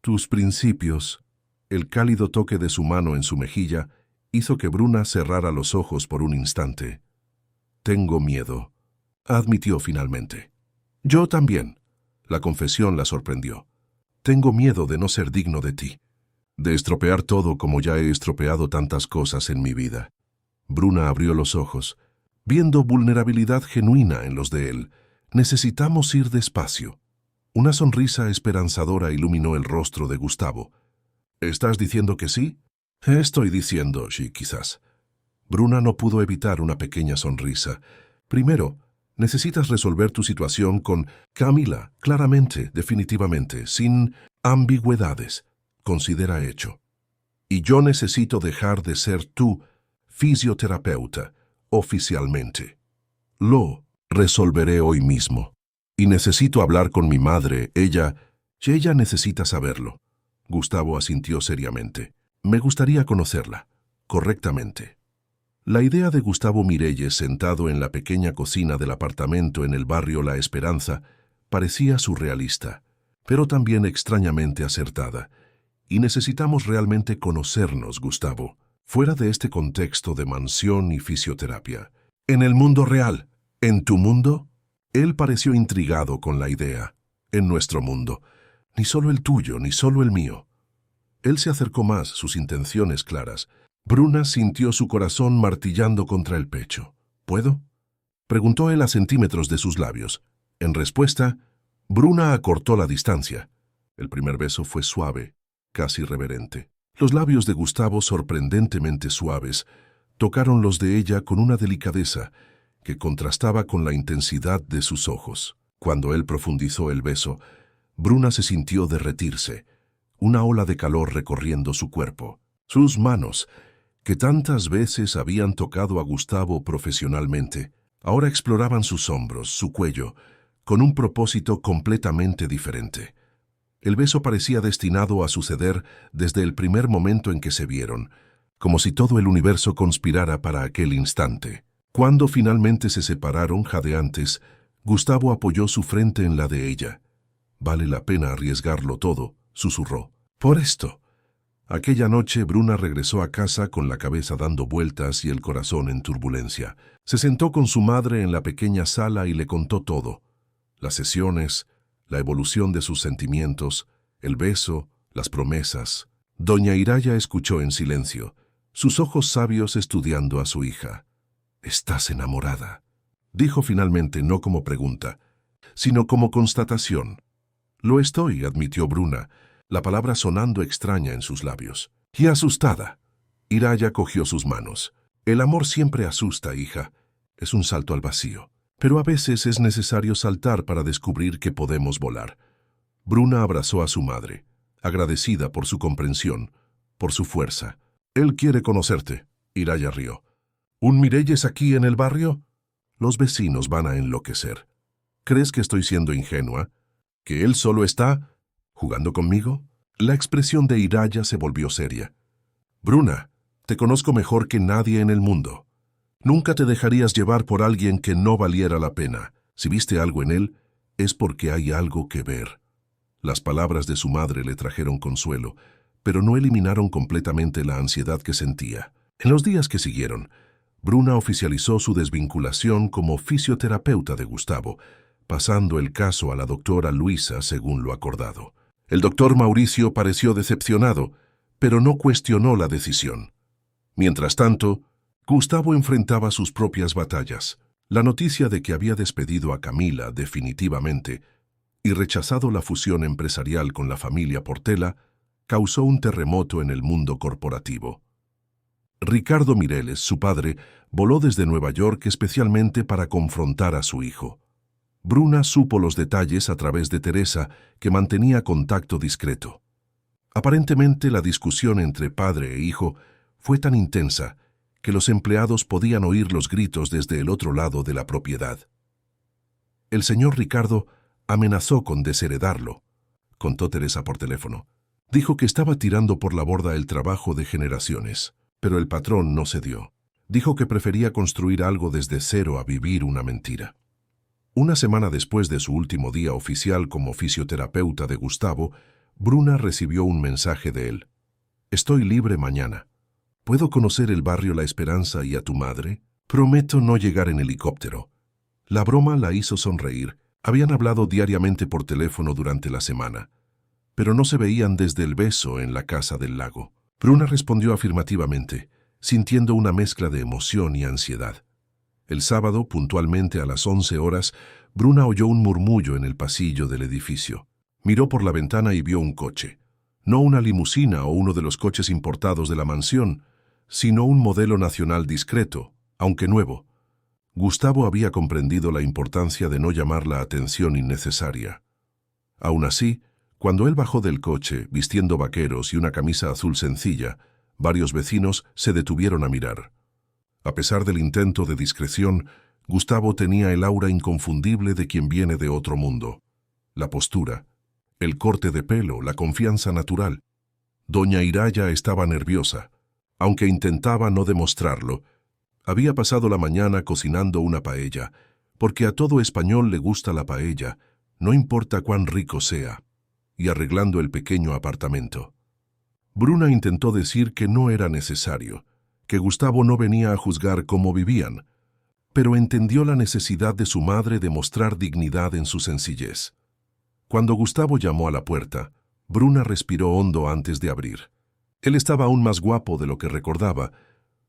tus principios. El cálido toque de su mano en su mejilla hizo que Bruna cerrara los ojos por un instante. Tengo miedo, admitió finalmente. Yo también. La confesión la sorprendió. Tengo miedo de no ser digno de ti, de estropear todo como ya he estropeado tantas cosas en mi vida. Bruna abrió los ojos, viendo vulnerabilidad genuina en los de él. Necesitamos ir despacio. Una sonrisa esperanzadora iluminó el rostro de Gustavo. ¿Estás diciendo que sí? Estoy diciendo sí, quizás. Bruna no pudo evitar una pequeña sonrisa. Primero, necesitas resolver tu situación con Camila, claramente, definitivamente, sin ambigüedades. Considera hecho. Y yo necesito dejar de ser tu fisioterapeuta, oficialmente. Lo resolveré hoy mismo. Y necesito hablar con mi madre. Ella necesita saberlo. Gustavo asintió seriamente. Me gustaría conocerla, correctamente. La idea de Gustavo Mirelles sentado en la pequeña cocina del apartamento en el barrio La Esperanza parecía surrealista, pero también extrañamente acertada. Y necesitamos realmente conocernos, Gustavo, fuera de este contexto de mansión y fisioterapia. En el mundo real, ¿en tu mundo? Él pareció intrigado con la idea. En nuestro mundo. Ni solo el tuyo, ni solo el mío. Él se acercó más, sus intenciones claras. Bruna sintió su corazón martillando contra el pecho. ¿Puedo? Preguntó él a centímetros de sus labios. En respuesta, Bruna acortó la distancia. El primer beso fue suave, casi reverente. Los labios de Gustavo, sorprendentemente suaves, tocaron los de ella con una delicadeza que contrastaba con la intensidad de sus ojos. Cuando él profundizó el beso, Bruna se sintió derretirse, una ola de calor recorriendo su cuerpo. Sus manos, que tantas veces habían tocado a Gustavo profesionalmente, ahora exploraban sus hombros, su cuello, con un propósito completamente diferente. El beso parecía destinado a suceder desde el primer momento en que se vieron, como si todo el universo conspirara para aquel instante. Cuando finalmente se separaron, jadeantes, Gustavo apoyó su frente en la de ella. «Vale la pena arriesgarlo todo», susurró. «Por esto». Aquella noche Bruna regresó a casa con la cabeza dando vueltas y el corazón en turbulencia. Se sentó con su madre en la pequeña sala y le contó todo. Las sesiones, la evolución de sus sentimientos, el beso, las promesas. Doña Iraya escuchó en silencio, sus ojos sabios estudiando a su hija. «Estás enamorada», dijo finalmente, no como pregunta, sino como constatación. «Lo estoy», admitió Bruna, la palabra sonando extraña en sus labios. «Y asustada». Iraya cogió sus manos. «El amor siempre asusta, hija. Es un salto al vacío. Pero a veces es necesario saltar para descubrir que podemos volar». Bruna abrazó a su madre, agradecida por su comprensión, por su fuerza. «Él quiere conocerte», Iraya rió. «¿Un Mirelles aquí en el barrio? Los vecinos van a enloquecer. ¿Crees que estoy siendo ingenua? ¿Que él solo está jugando conmigo?» La expresión de Iraya se volvió seria. «Bruna, te conozco mejor que nadie en el mundo. Nunca te dejarías llevar por alguien que no valiera la pena. Si viste algo en él, es porque hay algo que ver». Las palabras de su madre le trajeron consuelo, pero no eliminaron completamente la ansiedad que sentía. En los días que siguieron, Bruna oficializó su desvinculación como fisioterapeuta de Gustavo, pasando el caso a la doctora Luisa según lo acordado. El doctor Mauricio pareció decepcionado, pero no cuestionó la decisión. Mientras tanto, Gustavo enfrentaba sus propias batallas. La noticia de que había despedido a Camila definitivamente y rechazado la fusión empresarial con la familia Portela causó un terremoto en el mundo corporativo. Ricardo Mireles, su padre, voló desde Nueva York especialmente para confrontar a su hijo. Bruna supo los detalles a través de Teresa, que mantenía contacto discreto. Aparentemente la discusión entre padre e hijo fue tan intensa que los empleados podían oír los gritos desde el otro lado de la propiedad. El señor Ricardo amenazó con desheredarlo, contó Teresa por teléfono. Dijo que estaba tirando por la borda el trabajo de generaciones, pero el patrón no cedió. Dijo que prefería construir algo desde cero a vivir una mentira. Una semana después de su último día oficial como fisioterapeuta de Gustavo, Bruna recibió un mensaje de él. «Estoy libre mañana. ¿Puedo conocer el barrio La Esperanza y a tu madre? Prometo no llegar en helicóptero». La broma la hizo sonreír. Habían hablado diariamente por teléfono durante la semana, pero no se veían desde el beso en la casa del lago. Bruna respondió afirmativamente, sintiendo una mezcla de emoción y ansiedad. El sábado, puntualmente a las 11 horas, Bruna oyó un murmullo en el pasillo del edificio. Miró por la ventana y vio un coche. No una limusina o uno de los coches importados de la mansión, sino un modelo nacional discreto, aunque nuevo. Gustavo había comprendido la importancia de no llamar la atención innecesaria. Aún así, cuando él bajó del coche, vistiendo vaqueros y una camisa azul sencilla, varios vecinos se detuvieron a mirar. A pesar del intento de discreción, Gustavo tenía el aura inconfundible de quien viene de otro mundo. La postura, el corte de pelo, la confianza natural. Doña Iraya estaba nerviosa, aunque intentaba no demostrarlo. Había pasado la mañana cocinando una paella, porque a todo español le gusta la paella, no importa cuán rico sea, y arreglando el pequeño apartamento. Bruna intentó decir que no era necesario, que Gustavo no venía a juzgar cómo vivían, pero entendió la necesidad de su madre de mostrar dignidad en su sencillez. Cuando Gustavo llamó a la puerta, Bruna respiró hondo antes de abrir. Él estaba aún más guapo de lo que recordaba,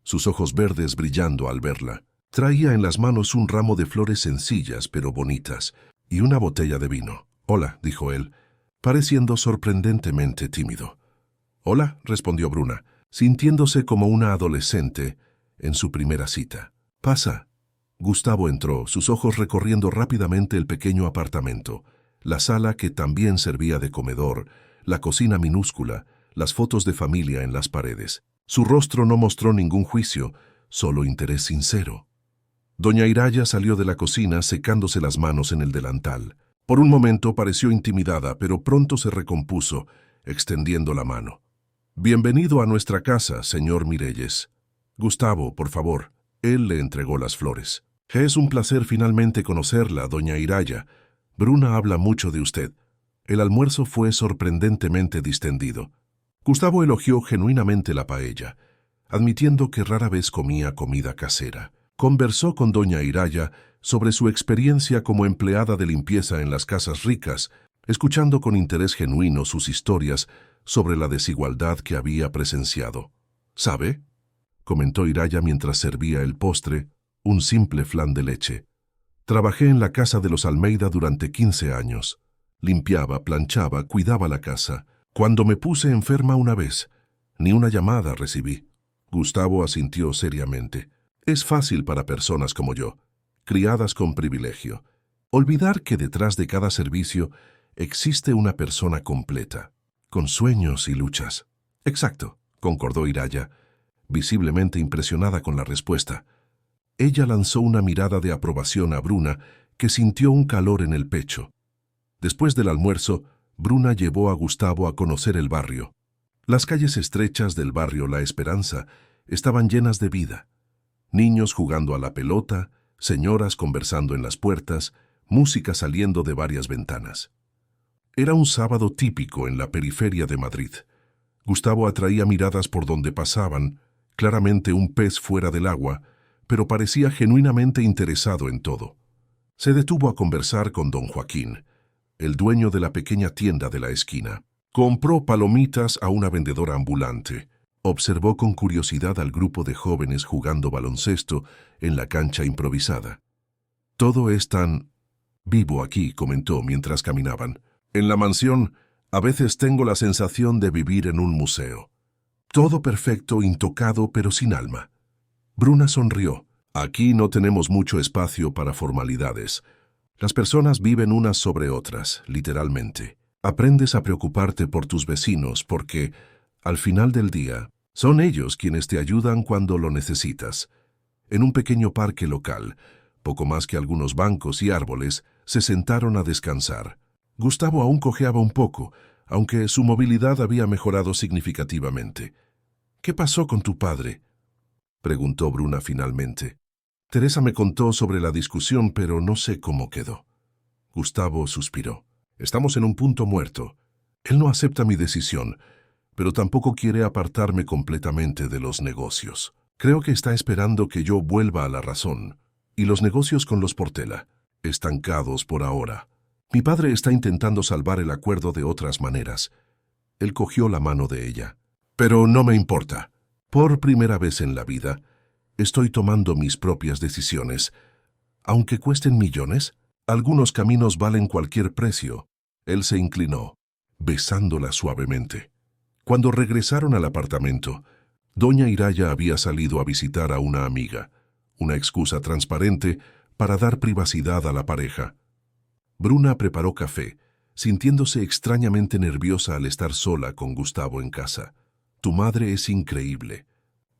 sus ojos verdes brillando al verla. Traía en las manos un ramo de flores sencillas pero bonitas y una botella de vino. «Hola», dijo él, pareciendo sorprendentemente tímido. «Hola», respondió Bruna, sintiéndose como una adolescente en su primera cita. «Pasa». Gustavo entró, sus ojos recorriendo rápidamente el pequeño apartamento, la sala que también servía de comedor, la cocina minúscula, las fotos de familia en las paredes. Su rostro no mostró ningún juicio, solo interés sincero. Doña Iraya salió de la cocina secándose las manos en el delantal. Por un momento pareció intimidada, pero pronto se recompuso, extendiendo la mano. «Bienvenido a nuestra casa, señor Mireles. Gustavo, por favor». Él le entregó las flores. «Es un placer finalmente conocerla, doña Iraya. Bruna habla mucho de usted». El almuerzo fue sorprendentemente distendido. Gustavo elogió genuinamente la paella, admitiendo que rara vez comía comida casera. Conversó con doña Iraya sobre su experiencia como empleada de limpieza en las casas ricas, escuchando con interés genuino sus historias sobre la desigualdad que había presenciado. «¿Sabe?», comentó Iraya mientras servía el postre, un simple flan de leche. «Trabajé en la casa de los Almeida durante 15 años. Limpiaba, planchaba, cuidaba la casa. Cuando me puse enferma una vez, ni una llamada recibí». Gustavo asintió seriamente. «Es fácil para personas como yo, criadas con privilegio, olvidar que detrás de cada servicio existe una persona completa, con sueños y luchas». «Exacto», concordó Iraya, visiblemente impresionada con la respuesta. Ella lanzó una mirada de aprobación a Bruna, que sintió un calor en el pecho. Después del almuerzo, Bruna llevó a Gustavo a conocer el barrio. Las calles estrechas del barrio La Esperanza estaban llenas de vida. Niños jugando a la pelota, señoras conversando en las puertas, música saliendo de varias ventanas. Era un sábado típico en la periferia de Madrid. Gustavo atraía miradas por donde pasaban, claramente un pez fuera del agua, pero parecía genuinamente interesado en todo. Se detuvo a conversar con don Joaquín, el dueño de la pequeña tienda de la esquina. Compró palomitas a una vendedora ambulante. Observó con curiosidad al grupo de jóvenes jugando baloncesto en la cancha improvisada. Todo es tan vivo aquí, comentó mientras caminaban. En la mansión, a veces tengo la sensación de vivir en un museo. Todo perfecto, intocado, pero sin alma. Bruna sonrió. Aquí no tenemos mucho espacio para formalidades. Las personas viven unas sobre otras, literalmente. Aprendes a preocuparte por tus vecinos porque, al final del día, son ellos quienes te ayudan cuando lo necesitas. En un pequeño parque local, poco más que algunos bancos y árboles, se sentaron a descansar. Gustavo aún cojeaba un poco, aunque su movilidad había mejorado significativamente. «¿Qué pasó con tu padre?», preguntó Bruna finalmente. Teresa me contó sobre la discusión, pero no sé cómo quedó. Gustavo suspiró. Estamos en un punto muerto. Él no acepta mi decisión, pero tampoco quiere apartarme completamente de los negocios. Creo que está esperando que yo vuelva a la razón. Y los negocios con los Portela, estancados por ahora. Mi padre está intentando salvar el acuerdo de otras maneras. Él cogió la mano de ella. Pero no me importa. Por primera vez en la vida, estoy tomando mis propias decisiones. Aunque cuesten millones, algunos caminos valen cualquier precio. Él se inclinó, besándola suavemente. Cuando regresaron al apartamento, doña Iraya había salido a visitar a una amiga, una excusa transparente para dar privacidad a la pareja. Bruna preparó café, sintiéndose extrañamente nerviosa al estar sola con Gustavo en casa. «Tu madre es increíble»,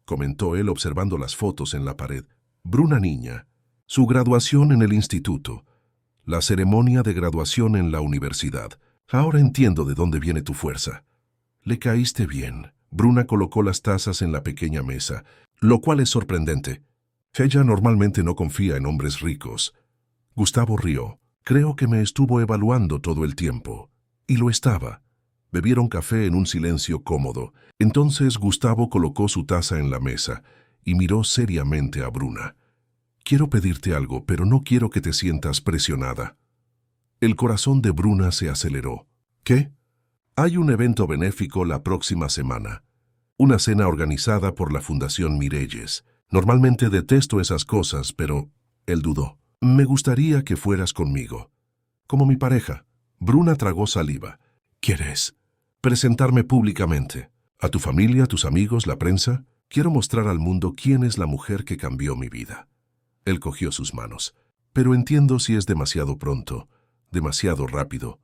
comentó él observando las fotos en la pared. Bruna niña, su graduación en el instituto, la ceremonia de graduación en la universidad. Ahora entiendo de dónde viene tu fuerza. Le caíste bien. Bruna colocó las tazas en la pequeña mesa, lo cual es sorprendente. Ella normalmente no confía en hombres ricos. Gustavo rió. Creo que me estuvo evaluando todo el tiempo. Y lo estaba. Bebieron café en un silencio cómodo. Entonces Gustavo colocó su taza en la mesa y miró seriamente a Bruna. Quiero pedirte algo, pero no quiero que te sientas presionada. El corazón de Bruna se aceleró. ¿Qué? Hay un evento benéfico la próxima semana. Una cena organizada por la Fundación Mirelles. Normalmente detesto esas cosas, pero él dudó. Me gustaría que fueras conmigo. Como mi pareja. Bruna tragó saliva. ¿Quieres presentarme públicamente? ¿A tu familia, tus amigos, la prensa? Quiero mostrar al mundo quién es la mujer que cambió mi vida. Él cogió sus manos. Pero entiendo si es demasiado pronto, demasiado rápido.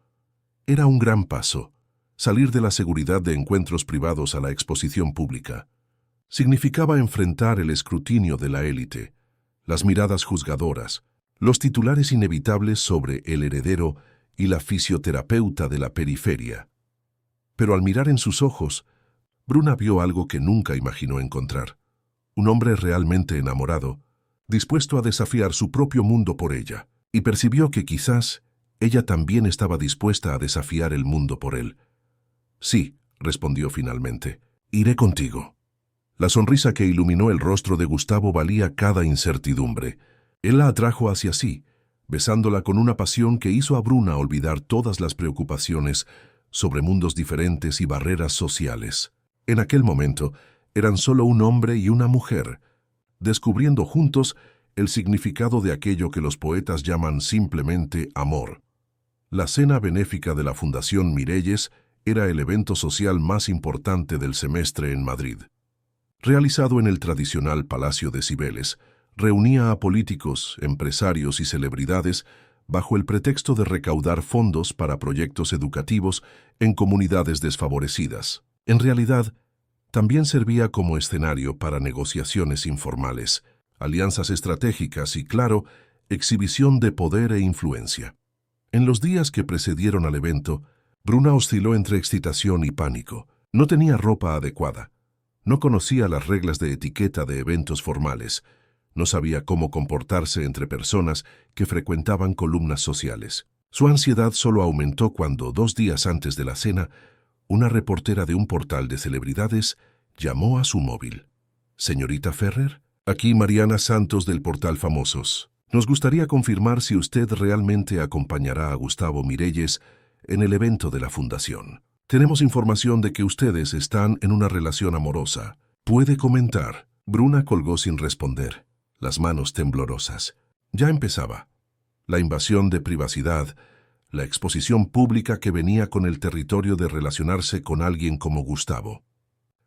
Era un gran paso, salir de la seguridad de encuentros privados a la exposición pública. Significaba enfrentar el escrutinio de la élite, las miradas juzgadoras, los titulares inevitables sobre el heredero y la fisioterapeuta de la periferia. Pero al mirar en sus ojos, Bruna vio algo que nunca imaginó encontrar. Un hombre realmente enamorado, dispuesto a desafiar su propio mundo por ella, y percibió que quizás ella también estaba dispuesta a desafiar el mundo por él. Sí, respondió finalmente, iré contigo. La sonrisa que iluminó el rostro de Gustavo valía cada incertidumbre. Él la atrajo hacia sí, besándola con una pasión que hizo a Bruna olvidar todas las preocupaciones sobre mundos diferentes y barreras sociales. En aquel momento, eran solo un hombre y una mujer, descubriendo juntos el significado de aquello que los poetas llaman simplemente amor. La cena benéfica de la Fundación Mirelles era el evento social más importante del semestre en Madrid. Realizado en el tradicional Palacio de Cibeles, reunía a políticos, empresarios y celebridades bajo el pretexto de recaudar fondos para proyectos educativos en comunidades desfavorecidas. En realidad, también servía como escenario para negociaciones informales, alianzas estratégicas y, claro, exhibición de poder e influencia. En los días que precedieron al evento, Bruna osciló entre excitación y pánico. No tenía ropa adecuada. No conocía las reglas de etiqueta de eventos formales. No sabía cómo comportarse entre personas que frecuentaban columnas sociales. Su ansiedad solo aumentó cuando, 2 días antes de la cena, una reportera de un portal de celebridades llamó a su móvil. «Señorita Ferrer, aquí Mariana Santos del portal Famosos. Nos gustaría confirmar si usted realmente acompañará a Gustavo Mirelles en el evento de la fundación. Tenemos información de que ustedes están en una relación amorosa. ¿Puede comentar? Bruna colgó sin responder, las manos temblorosas. Ya empezaba. La invasión de privacidad, la exposición pública que venía con el territorio de relacionarse con alguien como Gustavo.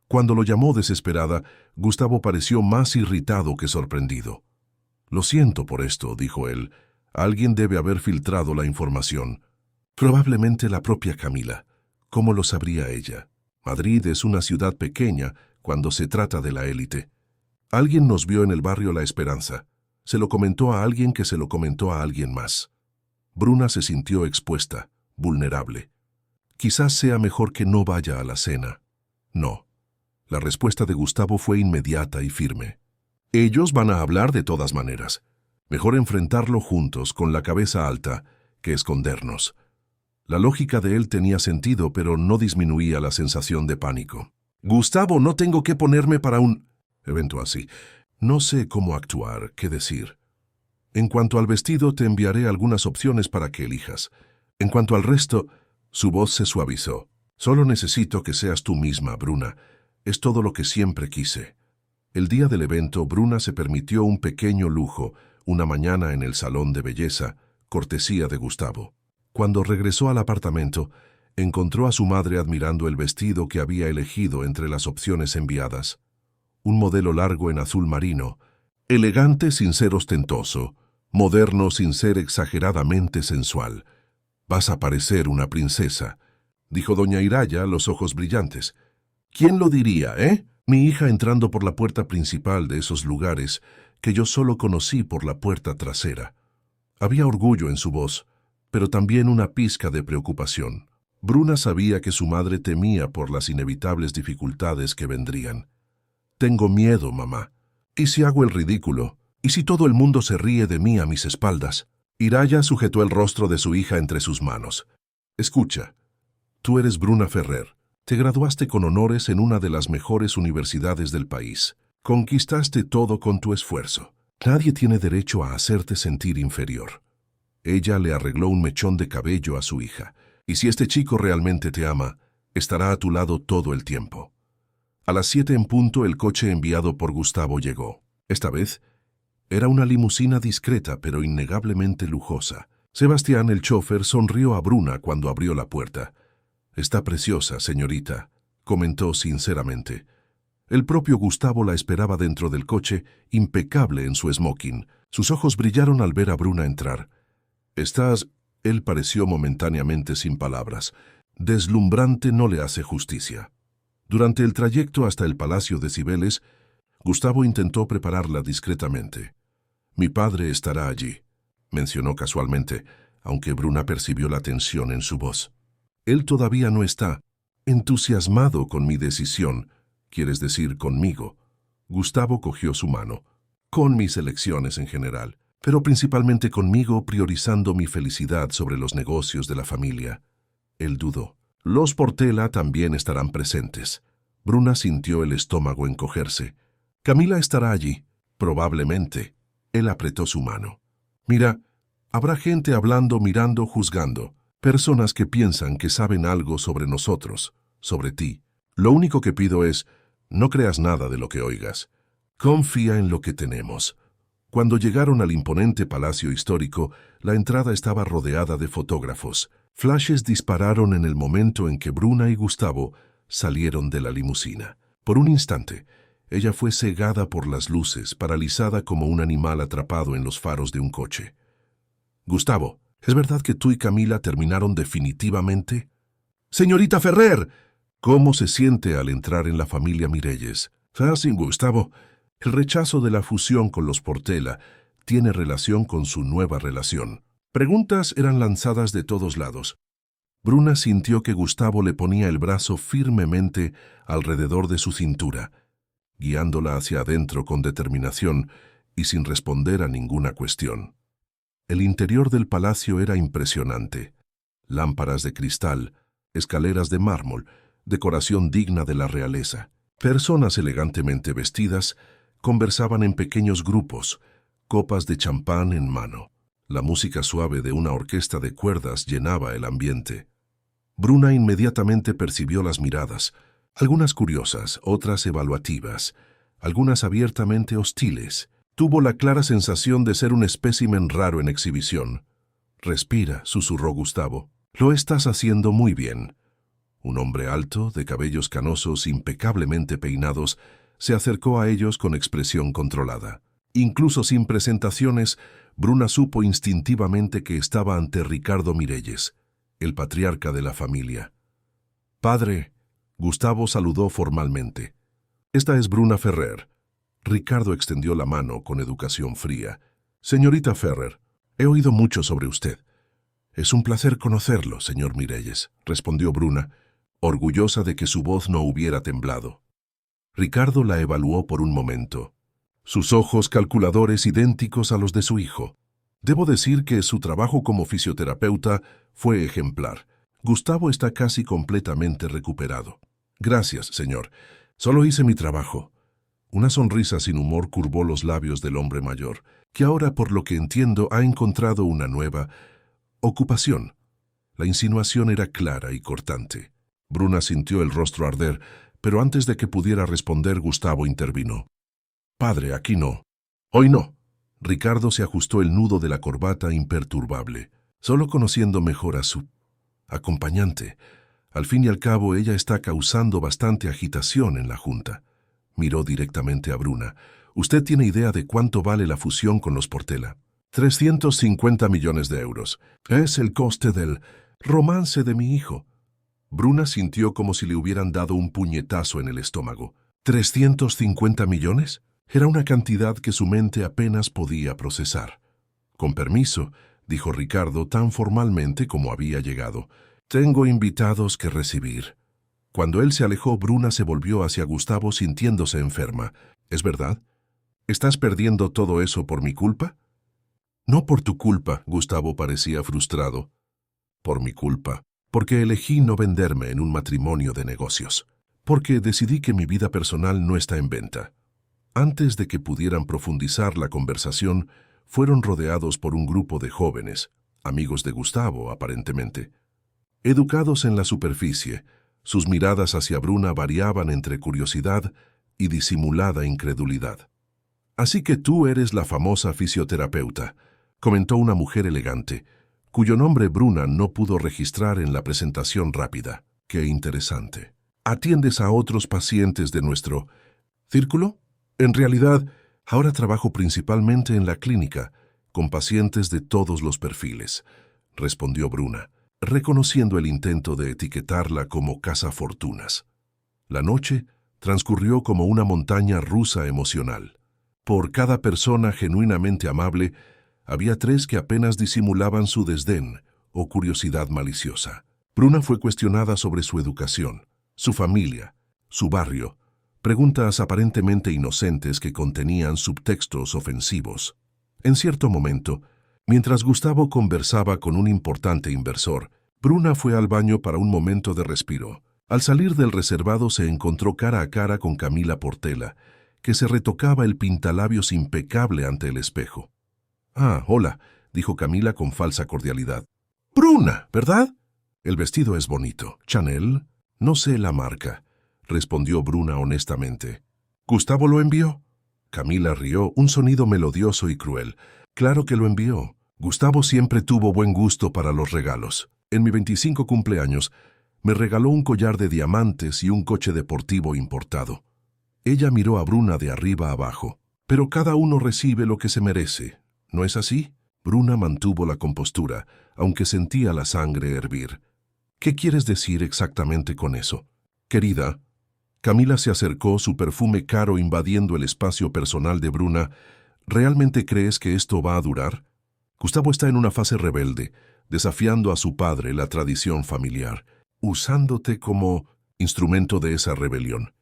Cuando lo llamó desesperada, Gustavo pareció más irritado que sorprendido. «Lo siento por esto», dijo él. «Alguien debe haber filtrado la información. Probablemente la propia Camila. ¿Cómo lo sabría ella? Madrid es una ciudad pequeña cuando se trata de la élite. Alguien nos vio en el barrio La Esperanza. Se lo comentó a alguien que se lo comentó a alguien más». Bruna se sintió expuesta, vulnerable. «Quizás sea mejor que no vaya a la cena». «No». La respuesta de Gustavo fue inmediata y firme. «Ellos van a hablar de todas maneras. Mejor enfrentarlo juntos, con la cabeza alta, que escondernos». La lógica de él tenía sentido, pero no disminuía la sensación de pánico. «Gustavo, no tengo que ponerme para un evento así. No sé cómo actuar, qué decir. En cuanto al vestido, te enviaré algunas opciones para que elijas. En cuanto al resto...» Su voz se suavizó. «Solo necesito que seas tú misma, Bruna. Es todo lo que siempre quise». El día del evento, Bruna se permitió un pequeño lujo, una mañana en el salón de belleza, cortesía de Gustavo. Cuando regresó al apartamento, encontró a su madre admirando el vestido que había elegido entre las opciones enviadas. Un modelo largo en azul marino, elegante sin ser ostentoso, moderno sin ser exageradamente sensual. «Vas a parecer una princesa», dijo doña Iraya, los ojos brillantes. «¿Quién lo diría, Mi hija entrando por la puerta principal de esos lugares que yo solo conocí por la puerta trasera». Había orgullo en su voz, pero también una pizca de preocupación. Bruna sabía que su madre temía por las inevitables dificultades que vendrían. «Tengo miedo, mamá. ¿Y si hago el ridículo? ¿Y si todo el mundo se ríe de mí a mis espaldas?» Iraya sujetó el rostro de su hija entre sus manos. «Escucha, tú eres Bruna Ferrer. Te graduaste con honores en una de las mejores universidades del país. Conquistaste todo con tu esfuerzo. Nadie tiene derecho a hacerte sentir inferior». Ella le arregló un mechón de cabello a su hija. «Y si este chico realmente te ama, estará a tu lado todo el tiempo». A las 7 en punto, el coche enviado por Gustavo llegó. Esta vez, era una limusina discreta pero innegablemente lujosa. Sebastián, el chofer, sonrió a Bruna cuando abrió la puerta. «Está preciosa, señorita», comentó sinceramente. El propio Gustavo la esperaba dentro del coche, impecable en su smoking. Sus ojos brillaron al ver a Bruna entrar. «Estás...» Él pareció momentáneamente sin palabras. «Deslumbrante no le hace justicia». Durante el trayecto hasta el Palacio de Cibeles, Gustavo intentó prepararla discretamente. «Mi padre estará allí», mencionó casualmente, aunque Bruna percibió la tensión en su voz. «Él todavía no está entusiasmado con mi decisión, quieres decir conmigo». Gustavo cogió su mano. «Con mis elecciones en general, pero principalmente conmigo, priorizando mi felicidad sobre los negocios de la familia». Él dudó. «Los Portela también estarán presentes». Bruna sintió el estómago encogerse. «Camila estará allí, probablemente». Él apretó su mano. «Mira, habrá gente hablando, mirando, juzgando. Personas que piensan que saben algo sobre nosotros, sobre ti. Lo único que pido es, no creas nada de lo que oigas. Confía en lo que tenemos». Cuando llegaron al imponente palacio histórico, la entrada estaba rodeada de fotógrafos. Flashes dispararon en el momento en que Bruna y Gustavo salieron de la limusina. Por un instante, ella fue cegada por las luces, paralizada como un animal atrapado en los faros de un coche. «Gustavo, ¿es verdad que tú y Camila terminaron definitivamente?» «Señorita Ferrer». «¿Cómo se siente al entrar en la familia Mirelles?» «Fácil, Gustavo. El rechazo de la fusión con los Portela tiene relación con su nueva relación». Preguntas eran lanzadas de todos lados. Bruna sintió que Gustavo le ponía el brazo firmemente alrededor de su cintura, guiándola hacia adentro con determinación y sin responder a ninguna cuestión. El interior del palacio era impresionante. Lámparas de cristal, escaleras de mármol, decoración digna de la realeza. Personas elegantemente vestidas conversaban en pequeños grupos, copas de champán en mano. La música suave de una orquesta de cuerdas llenaba el ambiente. Bruna inmediatamente percibió las miradas, algunas curiosas, otras evaluativas, algunas abiertamente hostiles. Tuvo la clara sensación de ser un espécimen raro en exhibición. «Respira», susurró Gustavo. «Lo estás haciendo muy bien». Un hombre alto, de cabellos canosos impecablemente peinados, se acercó a ellos con expresión controlada. Incluso sin presentaciones, Bruna supo instintivamente que estaba ante Ricardo Mirelles, el patriarca de la familia. «Padre», Gustavo saludó formalmente. «Esta es Bruna Ferrer». Ricardo extendió la mano con educación fría. «Señorita Ferrer, he oído mucho sobre usted». «Es un placer conocerlo, señor Mirelles», respondió Bruna, orgullosa de que su voz no hubiera temblado. Ricardo la evaluó por un momento. Sus ojos calculadores idénticos a los de su hijo. Debo decir que su trabajo como fisioterapeuta fue ejemplar. Gustavo está casi completamente recuperado. «Gracias, señor. Solo hice mi trabajo». Una sonrisa sin humor curvó los labios del hombre mayor, que ahora, por lo que entiendo, ha encontrado una nueva ocupación. La insinuación era clara y cortante. Bruna sintió el rostro arder, pero antes de que pudiera responder, Gustavo intervino. «Padre, aquí no. Hoy no». Ricardo se ajustó el nudo de la corbata imperturbable, solo conociendo mejor a su acompañante. Al fin y al cabo, ella está causando bastante agitación en la junta. Miró directamente a Bruna. «¿Usted tiene idea de cuánto vale la fusión con los Portela?» 350 millones de euros. Es el coste del romance de mi hijo». Bruna sintió como si le hubieran dado un puñetazo en el estómago. ¿350 millones? Era una cantidad que su mente apenas podía procesar. «Con permiso», dijo Ricardo tan formalmente como había llegado. «Tengo invitados que recibir». Cuando él se alejó, Bruna se volvió hacia Gustavo sintiéndose enferma. «¿Es verdad? ¿Estás perdiendo todo eso por mi culpa?» «No por tu culpa», Gustavo parecía frustrado. «Por mi culpa. Porque elegí no venderme en un matrimonio de negocios. Porque decidí que mi vida personal no está en venta». Antes de que pudieran profundizar la conversación, fueron rodeados por un grupo de jóvenes, amigos de Gustavo, aparentemente. Educados en la superficie, sus miradas hacia Bruna variaban entre curiosidad y disimulada incredulidad. «Así que tú eres la famosa fisioterapeuta», comentó una mujer elegante, cuyo nombre Bruna no pudo registrar en la presentación rápida. «Qué interesante. ¿Atiendes a otros pacientes de nuestro círculo?» «En realidad, ahora trabajo principalmente en la clínica, con pacientes de todos los perfiles», respondió Bruna, reconociendo el intento de etiquetarla como cazafortunas. La noche transcurrió como una montaña rusa emocional. Por cada persona genuinamente amable, había tres que apenas disimulaban su desdén o curiosidad maliciosa. Bruna fue cuestionada sobre su educación, su familia, su barrio, preguntas aparentemente inocentes que contenían subtextos ofensivos. En cierto momento, mientras Gustavo conversaba con un importante inversor, Bruna fue al baño para un momento de respiro. Al salir del reservado se encontró cara a cara con Camila Portela, que se retocaba el pintalabios impecable ante el espejo. «Ah, hola», dijo Camila con falsa cordialidad. «Bruna, ¿verdad? El vestido es bonito. ¿Chanel?» «No sé la marca», respondió Bruna honestamente. «¿Gustavo lo envió?» Camila rió, un sonido melodioso y cruel. «Claro que lo envió. Gustavo siempre tuvo buen gusto para los regalos. En mi 25 cumpleaños, me regaló un collar de diamantes y un coche deportivo importado». Ella miró a Bruna de arriba abajo. «Pero cada uno recibe lo que se merece, ¿no es así?» Bruna mantuvo la compostura, aunque sentía la sangre hervir. «¿Qué quieres decir exactamente con eso?» «Querida», Camila se acercó, su perfume caro invadiendo el espacio personal de Bruna. «¿Realmente crees que esto va a durar?» Gustavo está en una fase rebelde, desafiando a su padre, la tradición familiar, usándote como instrumento de esa rebelión.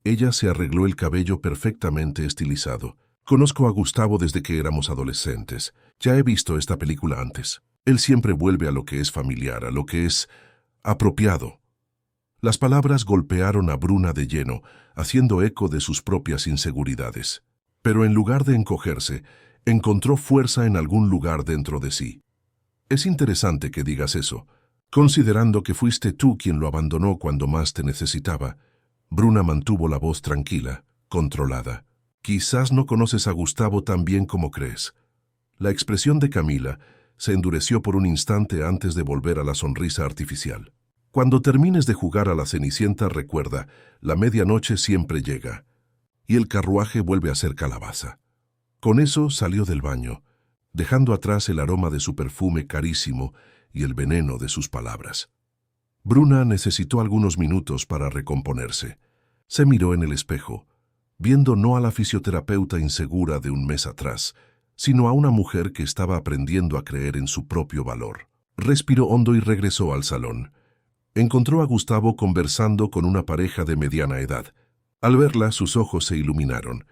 Ella se arregló el cabello perfectamente estilizado. «Conozco a Gustavo desde que éramos adolescentes. Ya he visto esta película antes. Él siempre vuelve a lo que es familiar, a lo que es apropiado». Las palabras golpearon a Bruna de lleno, haciendo eco de sus propias inseguridades. Pero en lugar de encogerse, Encontró fuerza en algún lugar dentro de sí. Es interesante que digas eso, considerando que fuiste tú quien lo abandonó cuando más te necesitaba. Bruna mantuvo la voz tranquila, controlada. Quizás no conoces a Gustavo tan bien como crees. La expresión de Camila se endureció por un instante antes de volver a la sonrisa artificial. Cuando termines de jugar a la Cenicienta, recuerda, la medianoche siempre llega, y el carruaje vuelve a ser calabaza. Con eso salió del baño, dejando atrás el aroma de su perfume carísimo y el veneno de sus palabras. Bruna necesitó algunos minutos para recomponerse. Se miró en el espejo, viendo no a la fisioterapeuta insegura de un mes atrás, sino a una mujer que estaba aprendiendo a creer en su propio valor. Respiró hondo y regresó al salón. Encontró a Gustavo conversando con una pareja de mediana edad. Al verla, sus ojos se iluminaron,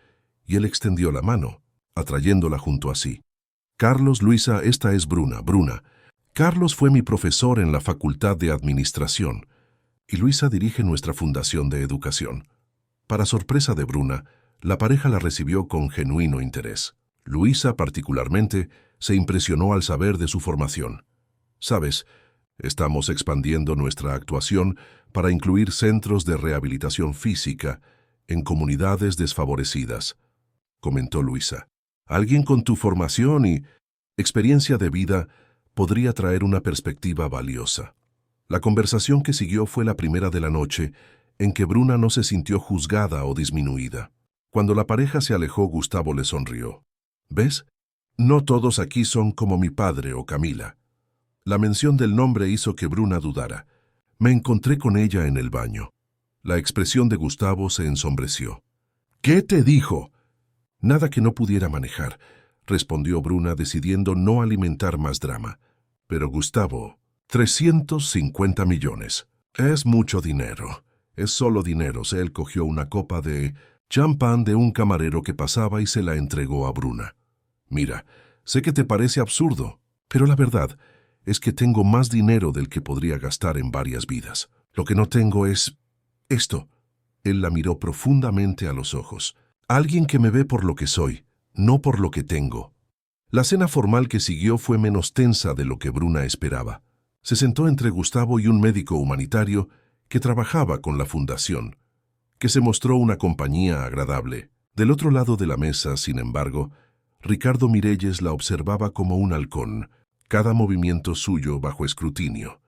y él extendió la mano, atrayéndola junto a sí. Carlos, Luisa, esta es Bruna. Bruna. Carlos fue mi profesor en la Facultad de Administración, y Luisa dirige nuestra Fundación de Educación. Para sorpresa de Bruna, la pareja la recibió con genuino interés. Luisa, particularmente, se impresionó al saber de su formación. Sabes, estamos expandiendo nuestra actuación para incluir centros de rehabilitación física en comunidades desfavorecidas, comentó Luisa. Alguien con tu formación y experiencia de vida podría traer una perspectiva valiosa. La conversación que siguió fue la primera de la noche en que Bruna no se sintió juzgada o disminuida. Cuando la pareja se alejó, Gustavo le sonrió. ¿Ves? No todos aquí son como mi padre o Camila. La mención del nombre hizo que Bruna dudara. Me encontré con ella en el baño. La expresión de Gustavo se ensombreció. ¿Qué te dijo? Nada que no pudiera manejar, respondió Bruna, decidiendo no alimentar más drama. Pero Gustavo, 350 millones. Es mucho dinero. Es solo dinero. Él cogió una copa de champán de un camarero que pasaba y se la entregó a Bruna. Mira, sé que te parece absurdo, pero la verdad es que tengo más dinero del que podría gastar en varias vidas. Lo que no tengo es esto. Él la miró profundamente a los ojos. Alguien que me ve por lo que soy, no por lo que tengo. La cena formal que siguió fue menos tensa de lo que Bruna esperaba. Se sentó entre Gustavo y un médico humanitario que trabajaba con la fundación, que se mostró una compañía agradable. Del otro lado de la mesa, sin embargo, Ricardo Mirelles la observaba como un halcón, cada movimiento suyo bajo escrutinio.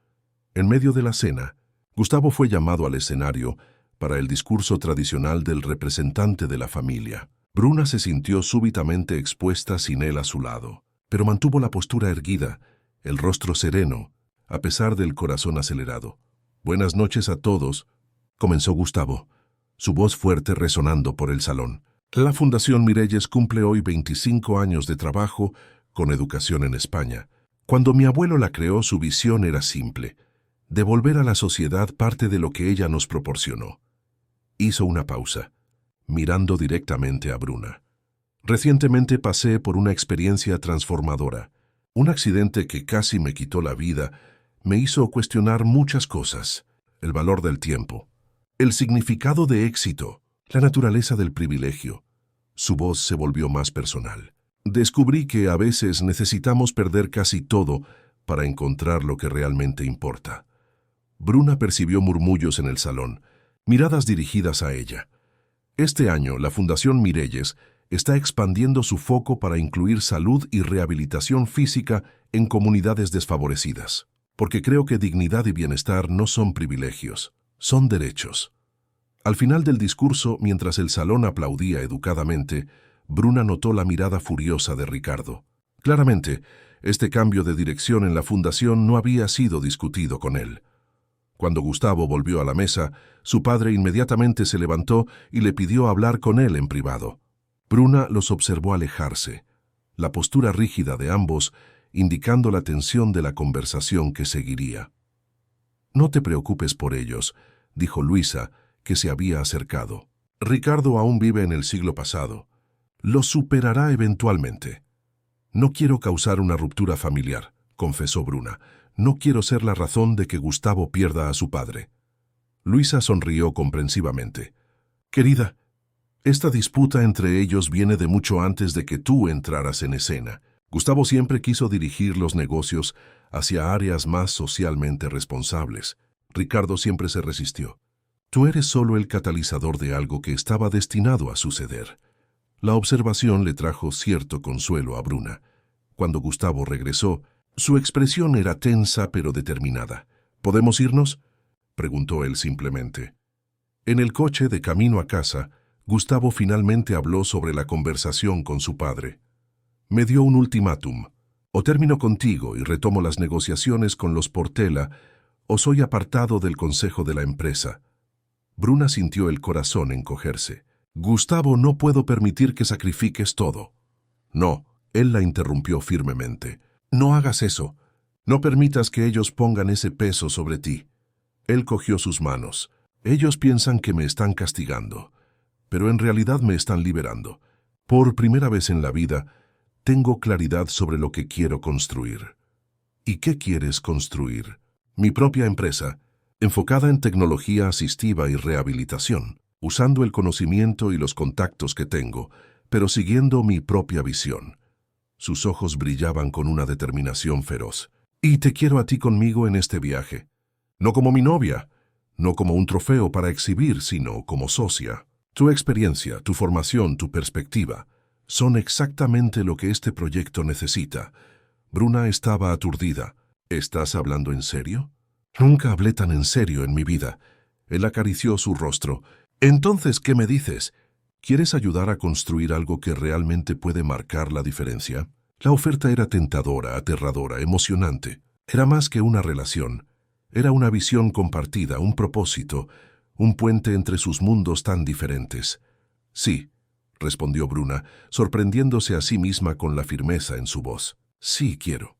En medio de la cena, Gustavo fue llamado al escenario para el discurso tradicional del representante de la familia. Bruna se sintió súbitamente expuesta sin él a su lado, pero mantuvo la postura erguida, el rostro sereno, a pesar del corazón acelerado. «Buenas noches a todos», comenzó Gustavo, su voz fuerte resonando por el salón. La Fundación Mirelles cumple hoy 25 años de trabajo con educación en España. Cuando mi abuelo la creó, su visión era simple: devolver a la sociedad parte de lo que ella nos proporcionó. Hizo una pausa, mirando directamente a Bruna. Recientemente pasé por una experiencia transformadora. Un accidente que casi me quitó la vida me hizo cuestionar muchas cosas: el valor del tiempo, el significado de éxito, la naturaleza del privilegio. Su voz se volvió más personal. Descubrí que a veces necesitamos perder casi todo para encontrar lo que realmente importa. Bruna percibió murmullos en el salón, miradas dirigidas a ella. Este año, la Fundación Mirelles está expandiendo su foco para incluir salud y rehabilitación física en comunidades desfavorecidas, porque creo que dignidad y bienestar no son privilegios, son derechos. Al final del discurso, mientras el salón aplaudía educadamente, Bruna notó la mirada furiosa de Ricardo. Claramente, este cambio de dirección en la fundación no había sido discutido con él. Cuando Gustavo volvió a la mesa, su padre inmediatamente se levantó y le pidió hablar con él en privado. Bruna los observó alejarse, la postura rígida de ambos indicando la tensión de la conversación que seguiría. «No te preocupes por ellos», dijo Luisa, que se había acercado. «Ricardo aún vive en el siglo pasado. Lo superará eventualmente». «No quiero causar una ruptura familiar», confesó Bruna. «No quiero ser la razón de que Gustavo pierda a su padre». Luisa sonrió comprensivamente. «Querida, Esta disputa entre ellos viene de mucho antes de que tú entraras en escena. Gustavo siempre quiso dirigir los negocios hacia áreas más socialmente responsables. Ricardo siempre se resistió. Tú eres solo el catalizador de algo que estaba destinado a suceder. La observación le trajo cierto consuelo a Bruna. Cuando Gustavo regresó, su expresión era tensa pero determinada. ¿Podemos irnos?, preguntó él simplemente. En el coche de camino a casa, Gustavo finalmente habló sobre la conversación con su padre. Me dio un ultimátum. O termino contigo y retomo las negociaciones con los Portela, o soy apartado del consejo de la empresa. Bruna sintió el corazón encogerse. Gustavo, no puedo permitir que sacrifiques todo. No, él la interrumpió firmemente. No hagas eso. No permitas que ellos pongan ese peso sobre ti. Él cogió sus manos. Ellos piensan que me están castigando, pero en realidad me están liberando. Por primera vez en la vida, tengo claridad sobre lo que quiero construir. ¿Y qué quieres construir? Mi propia empresa, enfocada en tecnología asistiva y rehabilitación, usando el conocimiento y los contactos que tengo, pero siguiendo mi propia visión. Sus ojos brillaban con una determinación feroz. Y te quiero a ti conmigo en este viaje. No como mi novia, no como un trofeo para exhibir, sino como socia. Tu experiencia, tu formación, tu perspectiva, son exactamente lo que este proyecto necesita. Bruna estaba aturdida. ¿Estás hablando en serio? Nunca hablé tan en serio en mi vida. Él acarició su rostro. Entonces, ¿qué me dices? ¿Quieres ayudar a construir algo que realmente puede marcar la diferencia? La oferta era tentadora, aterradora, emocionante. Era más que una relación. Era una visión compartida, un propósito, un puente entre sus mundos tan diferentes. Sí, respondió Bruna, sorprendiéndose a sí misma con la firmeza en su voz. Sí, quiero.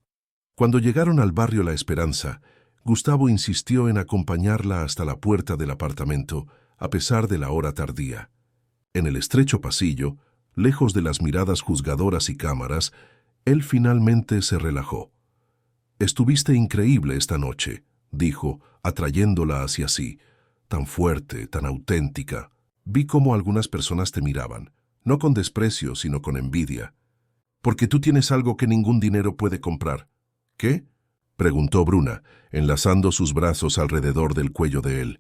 Cuando llegaron al barrio La Esperanza, Gustavo insistió en acompañarla hasta la puerta del apartamento, a pesar de la hora tardía. En el estrecho pasillo, lejos de las miradas juzgadoras y cámaras, él finalmente se relajó. «Estuviste increíble esta noche», dijo, atrayéndola hacia sí, tan fuerte, tan auténtica. Vi cómo algunas personas te miraban, no con desprecio, sino con envidia. Porque tú tienes algo que ningún dinero puede comprar. ¿Qué?, preguntó Bruna, enlazando sus brazos alrededor del cuello de él.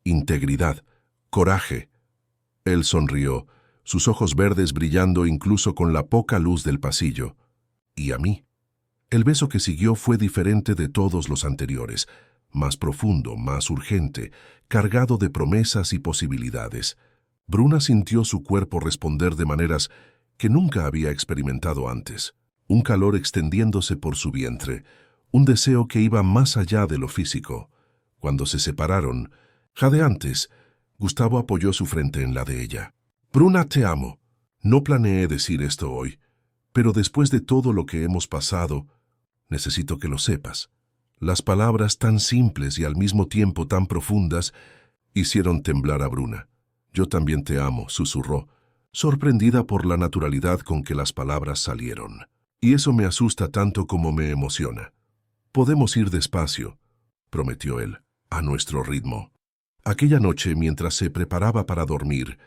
Integridad, coraje. Él sonrió, sus ojos verdes brillando incluso con la poca luz del pasillo. ¿Y a mí? El beso que siguió fue diferente de todos los anteriores, más profundo, más urgente, cargado de promesas y posibilidades. Bruna sintió su cuerpo responder de maneras que nunca había experimentado antes. Un calor extendiéndose por su vientre, un deseo que iba más allá de lo físico. Cuando se separaron, jadeantes, Gustavo apoyó su frente en la de ella. «Bruna, te amo. No planeé decir esto hoy, pero después de todo lo que hemos pasado, necesito que lo sepas». Las palabras tan simples y al mismo tiempo tan profundas hicieron temblar a Bruna. «Yo también te amo», susurró, sorprendida por la naturalidad con que las palabras salieron. «Y eso me asusta tanto como me emociona». «Podemos ir despacio», prometió él, «a nuestro ritmo». Aquella noche, mientras se preparaba para dormir,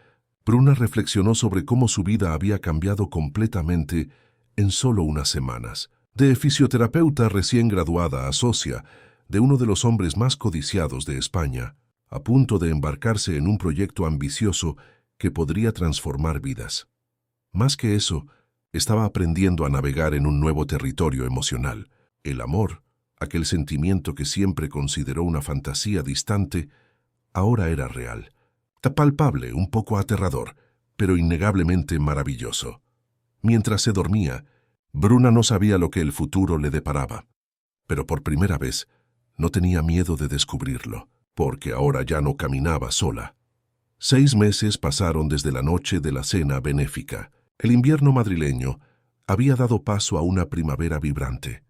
Bruna reflexionó sobre cómo su vida había cambiado completamente en solo unas semanas. De fisioterapeuta recién graduada a socia de uno de los hombres más codiciados de España, a punto de embarcarse en un proyecto ambicioso que podría transformar vidas. Más que eso, estaba aprendiendo a navegar en un nuevo territorio emocional. El amor, aquel sentimiento que siempre consideró una fantasía distante, ahora era real. Palpable, un poco aterrador, pero innegablemente maravilloso. Mientras se dormía, Bruna no sabía lo que el futuro le deparaba, pero por primera vez no tenía miedo de descubrirlo, porque ahora ya no caminaba sola. 6 meses pasaron desde la noche de la cena benéfica. El invierno madrileño había dado paso a una primavera vibrante,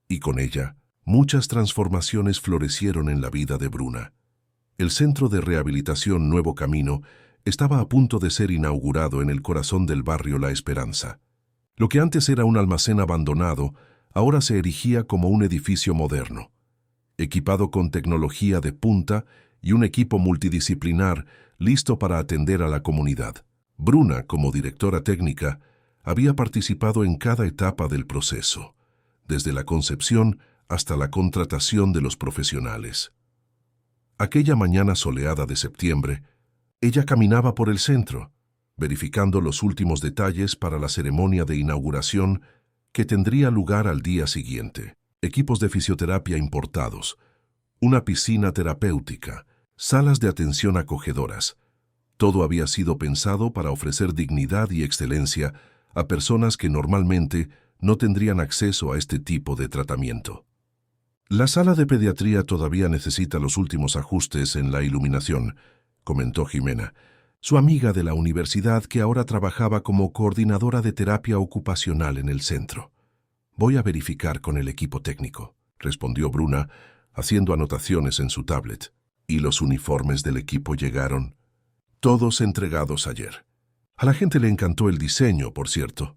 y con ella muchas transformaciones florecieron en la vida de Bruna. El Centro de Rehabilitación Nuevo Camino estaba a punto de ser inaugurado en el corazón del barrio La Esperanza. Lo que antes era un almacén abandonado, ahora se erigía como un edificio moderno, equipado con tecnología de punta y un equipo multidisciplinar listo para atender a la comunidad. Bruna, como directora técnica, había participado en cada etapa del proceso, desde la concepción hasta la contratación de los profesionales. Aquella mañana soleada de septiembre, ella caminaba por el centro, verificando los últimos detalles para la ceremonia de inauguración que tendría lugar al día siguiente. Equipos de fisioterapia importados, una piscina terapéutica, salas de atención acogedoras. Todo había sido pensado para ofrecer dignidad y excelencia a personas que normalmente no tendrían acceso a este tipo de tratamiento. La sala de pediatría todavía necesita los últimos ajustes en la iluminación, comentó Jimena, su amiga de la universidad que ahora trabajaba como coordinadora de terapia ocupacional en el centro. Voy a verificar con el equipo técnico, respondió Bruna, haciendo anotaciones en su tablet. ¿Y los uniformes del equipo llegaron? Todos entregados ayer. A la gente le encantó el diseño, por cierto.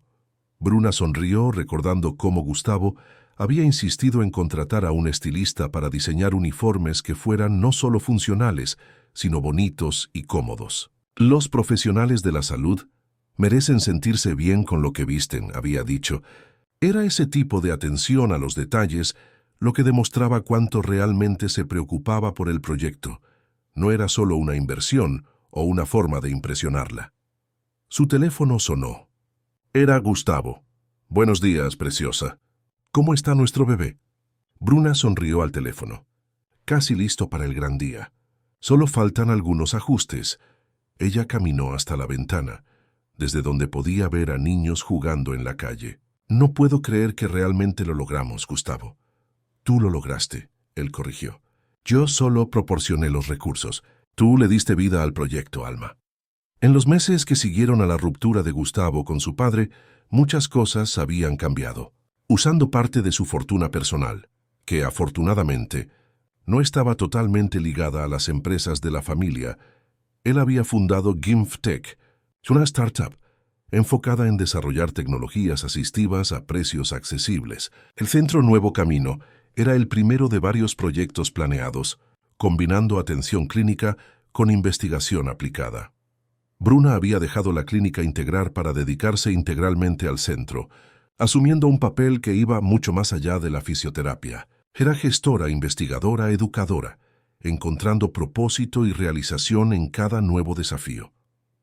Bruna sonrió recordando cómo Gustavo había insistido en contratar a un estilista para diseñar uniformes que fueran no solo funcionales, sino bonitos y cómodos. Los profesionales de la salud merecen sentirse bien con lo que visten, había dicho. Era ese tipo de atención a los detalles lo que demostraba cuánto realmente se preocupaba por el proyecto. No era solo una inversión o una forma de impresionarla. Su teléfono sonó. Era Gustavo. Buenos días, preciosa. ¿Cómo está nuestro bebé? Bruna sonrió al teléfono. Casi listo para el gran día. Solo faltan algunos ajustes. Ella caminó hasta la ventana, desde donde podía ver a niños jugando en la calle. No puedo creer que realmente lo logramos, Gustavo. Tú lo lograste, él corrigió. Yo solo proporcioné los recursos. Tú le diste vida al proyecto, Alma. En los meses que siguieron a la ruptura de Gustavo con su padre, muchas cosas habían cambiado. Usando parte de su fortuna personal, que afortunadamente no estaba totalmente ligada a las empresas de la familia, él había fundado GIMFTech, una startup enfocada en desarrollar tecnologías asistivas a precios accesibles. El Centro Nuevo Camino era el primero de varios proyectos planeados, combinando atención clínica con investigación aplicada. Bruna había dejado la clínica integral para dedicarse integralmente al centro, asumiendo un papel que iba mucho más allá de la fisioterapia. Era gestora, investigadora, educadora, encontrando propósito y realización en cada nuevo desafío.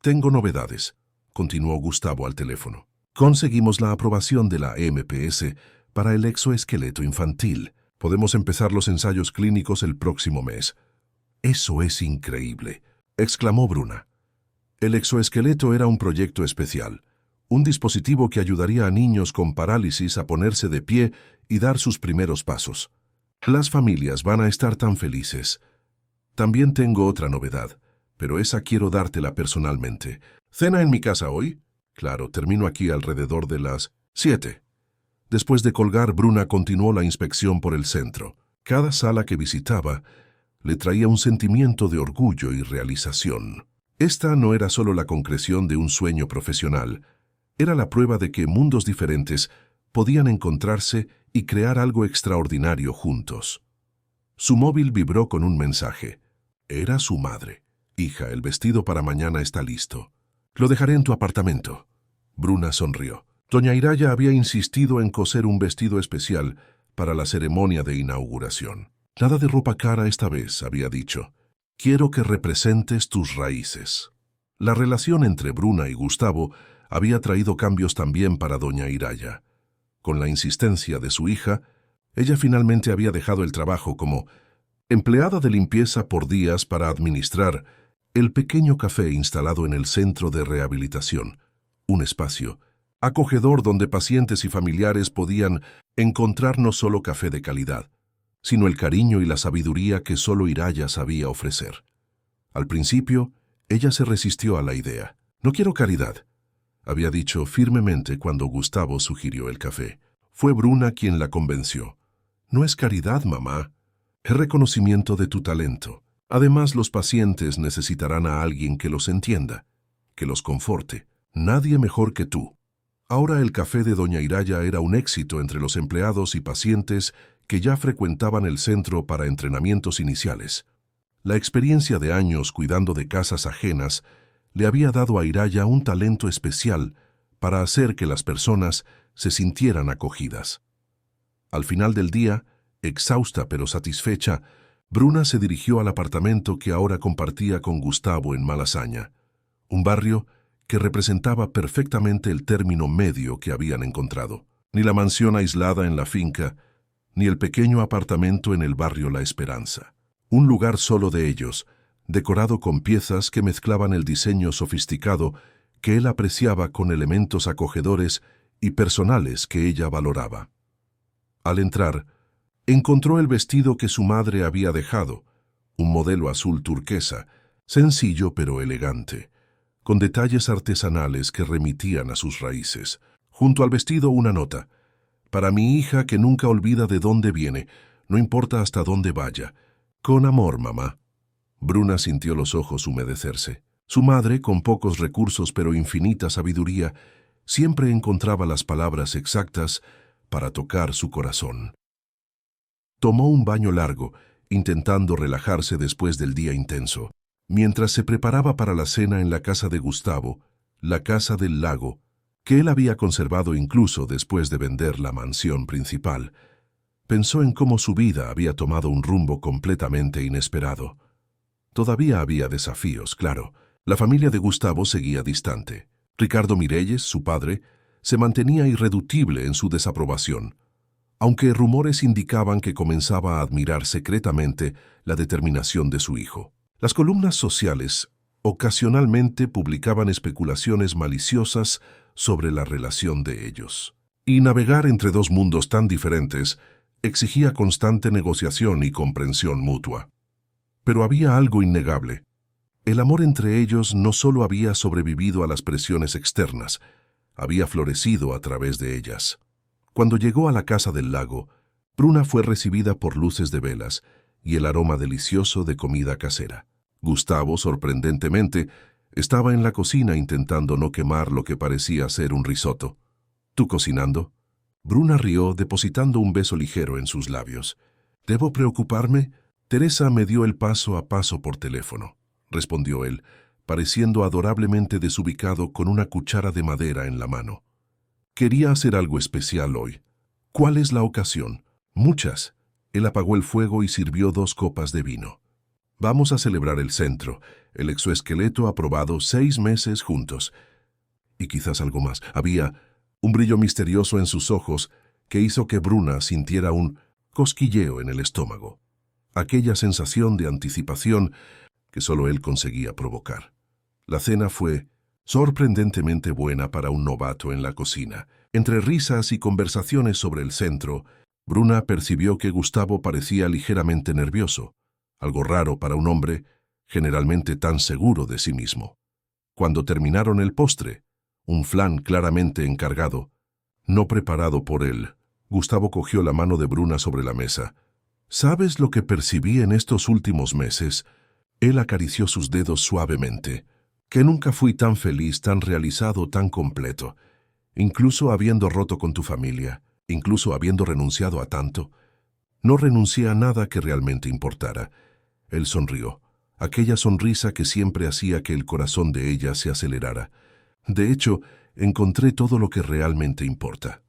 Tengo novedades, continuó Gustavo al teléfono. Conseguimos la aprobación de la MPS para el exoesqueleto infantil. Podemos empezar los ensayos clínicos el próximo mes. Eso es increíble, exclamó Bruna. El exoesqueleto era un proyecto especial, un dispositivo que ayudaría a niños con parálisis a ponerse de pie y dar sus primeros pasos. Las familias van a estar tan felices. También tengo otra novedad, pero esa quiero dártela personalmente. ¿Cena en mi casa hoy? Claro, termino aquí alrededor de las 7. Después de colgar, Bruna continuó la inspección por el centro. Cada sala que visitaba le traía un sentimiento de orgullo y realización. Esta no era solo la concreción de un sueño profesional, era la prueba de que mundos diferentes podían encontrarse y crear algo extraordinario juntos. Su móvil vibró con un mensaje. Era su madre. Hija, el vestido para mañana está listo. Lo dejaré en tu apartamento. Bruna sonrió. Doña Iraya había insistido en coser un vestido especial para la ceremonia de inauguración. Nada de ropa cara esta vez, había dicho. Quiero que representes tus raíces. La relación entre Bruna y Gustavo había traído cambios también para doña Iraya. Con la insistencia de su hija, ella finalmente había dejado el trabajo como empleada de limpieza por días para administrar el pequeño café instalado en el centro de rehabilitación, un espacio acogedor donde pacientes y familiares podían encontrar no solo café de calidad, sino el cariño y la sabiduría que solo Iraya sabía ofrecer. Al principio, ella se resistió a la idea. No quiero caridad, había dicho firmemente cuando Gustavo sugirió el café. Fue Bruna quien la convenció. No es caridad, mamá. Es reconocimiento de tu talento. Además, los pacientes necesitarán a alguien que los entienda, que los conforte. Nadie mejor que tú. Ahora el café de doña Iraya era un éxito entre los empleados y pacientes que ya frecuentaban el centro para entrenamientos iniciales. La experiencia de años cuidando de casas ajenas le había dado a Iraya un talento especial para hacer que las personas se sintieran acogidas. Al final del día, exhausta pero satisfecha, Bruna se dirigió al apartamento que ahora compartía con Gustavo en Malasaña, un barrio que representaba perfectamente el término medio que habían encontrado. Ni la mansión aislada en la finca, ni el pequeño apartamento en el barrio La Esperanza. Un lugar solo de ellos, decorado con piezas que mezclaban el diseño sofisticado que él apreciaba con elementos acogedores y personales que ella valoraba. Al entrar, encontró el vestido que su madre había dejado, un modelo azul turquesa, sencillo pero elegante, con detalles artesanales que remitían a sus raíces. Junto al vestido una nota: «Para mi hija que nunca olvida de dónde viene, no importa hasta dónde vaya. Con amor, mamá». Bruna sintió los ojos humedecerse. Su madre, con pocos recursos pero infinita sabiduría, siempre encontraba las palabras exactas para tocar su corazón. Tomó un baño largo, intentando relajarse después del día intenso. Mientras se preparaba para la cena en la casa de Gustavo, la casa del lago, que él había conservado incluso después de vender la mansión principal, pensó en cómo su vida había tomado un rumbo completamente inesperado. Todavía había desafíos, claro. La familia de Gustavo seguía distante. Ricardo Mirelles, su padre, se mantenía irreductible en su desaprobación, aunque rumores indicaban que comenzaba a admirar secretamente la determinación de su hijo. Las columnas sociales ocasionalmente publicaban especulaciones maliciosas sobre la relación de ellos. Y navegar entre dos mundos tan diferentes exigía constante negociación y comprensión mutua. Pero había algo innegable. El amor entre ellos no solo había sobrevivido a las presiones externas, había florecido a través de ellas. Cuando llegó a la casa del lago, Bruna fue recibida por luces de velas y el aroma delicioso de comida casera. Gustavo, sorprendentemente, estaba en la cocina intentando no quemar lo que parecía ser un risotto. ¿Tú cocinando? Bruna rió, depositando un beso ligero en sus labios. ¿Debo preocuparme? Teresa me dio el paso a paso por teléfono, respondió él, pareciendo adorablemente desubicado con una cuchara de madera en la mano. Quería hacer algo especial hoy. ¿Cuál es la ocasión? Muchas. Él apagó el fuego y sirvió 2 copas de vino. Vamos a celebrar el centro, el exoesqueleto aprobado 6 meses juntos. Y quizás algo más. Había un brillo misterioso en sus ojos que hizo que Bruna sintiera un cosquilleo en el estómago. Aquella sensación de anticipación que solo él conseguía provocar. La cena fue sorprendentemente buena para un novato en la cocina. Entre risas y conversaciones sobre el centro, Bruna percibió que Gustavo parecía ligeramente nervioso, algo raro para un hombre generalmente tan seguro de sí mismo. Cuando terminaron el postre, un flan claramente encargado, no preparado por él, Gustavo cogió la mano de Bruna sobre la mesa. ¿Sabes lo que percibí en estos últimos meses? Él acarició sus dedos suavemente. Que nunca fui tan feliz, tan realizado, tan completo. Incluso habiendo roto con tu familia, incluso habiendo renunciado a tanto. No renuncié a nada que realmente importara. Él sonrió, aquella sonrisa que siempre hacía que el corazón de ella se acelerara. De hecho, encontré todo lo que realmente importa.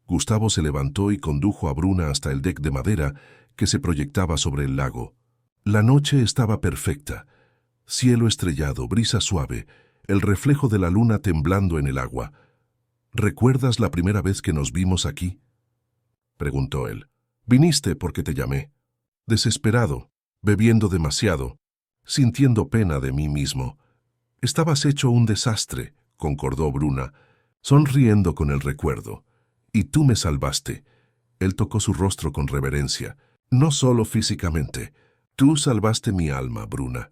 Gustavo se levantó y condujo a Bruna hasta el deck de madera que se proyectaba sobre el lago. La noche estaba perfecta. Cielo estrellado, brisa suave, el reflejo de la luna temblando en el agua. ¿Recuerdas la primera vez que nos vimos aquí?, preguntó él. Viniste porque te llamé. Desesperado, bebiendo demasiado, sintiendo pena de mí mismo. Estabas hecho un desastre, concordó Bruna, sonriendo con el recuerdo. Y tú me salvaste. Él tocó su rostro con reverencia. No solo físicamente. Tú salvaste mi alma, Bruna.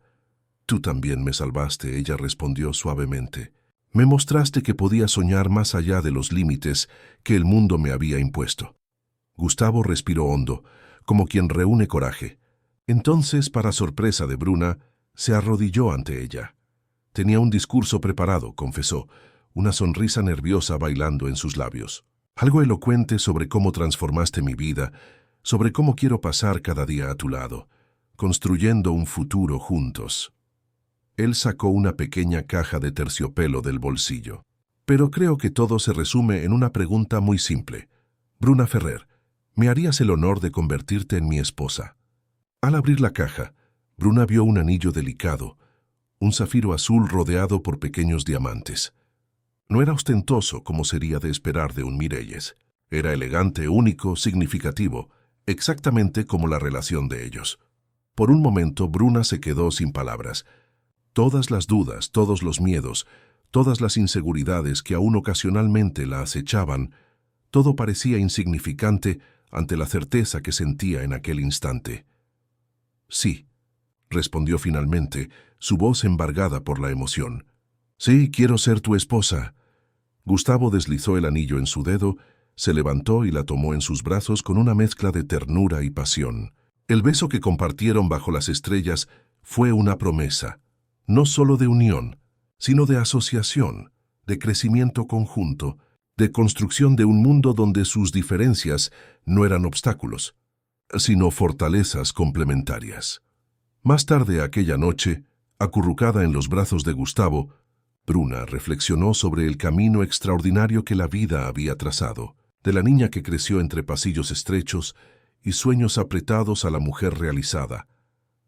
Tú también me salvaste, ella respondió suavemente. Me mostraste que podía soñar más allá de los límites que el mundo me había impuesto. Gustavo respiró hondo, como quien reúne coraje. Entonces, para sorpresa de Bruna, se arrodilló ante ella. Tenía un discurso preparado, confesó, una sonrisa nerviosa bailando en sus labios. Algo elocuente sobre cómo transformaste mi vida, sobre cómo quiero pasar cada día a tu lado, construyendo un futuro juntos. Él sacó una pequeña caja de terciopelo del bolsillo. Pero creo que todo se resume en una pregunta muy simple. Bruna Ferrer, ¿me harías el honor de convertirte en mi esposa? Al abrir la caja, Bruna vio un anillo delicado, un zafiro azul rodeado por pequeños diamantes. No era ostentoso como sería de esperar de un Mirelles. Era elegante, único, significativo, exactamente como la relación de ellos. Por un momento, Bruna se quedó sin palabras. Todas las dudas, todos los miedos, todas las inseguridades que aún ocasionalmente la acechaban, todo parecía insignificante ante la certeza que sentía en aquel instante. Sí, respondió finalmente, su voz embargada por la emoción. Sí, quiero ser tu esposa. Gustavo deslizó el anillo en su dedo, se levantó y la tomó en sus brazos con una mezcla de ternura y pasión. El beso que compartieron bajo las estrellas fue una promesa, no solo de unión, sino de asociación, de crecimiento conjunto, de construcción de un mundo donde sus diferencias no eran obstáculos, sino fortalezas complementarias. Más tarde aquella noche, acurrucada en los brazos de Gustavo, Bruna reflexionó sobre el camino extraordinario que la vida había trazado, de la niña que creció entre pasillos estrechos y sueños apretados a la mujer realizada,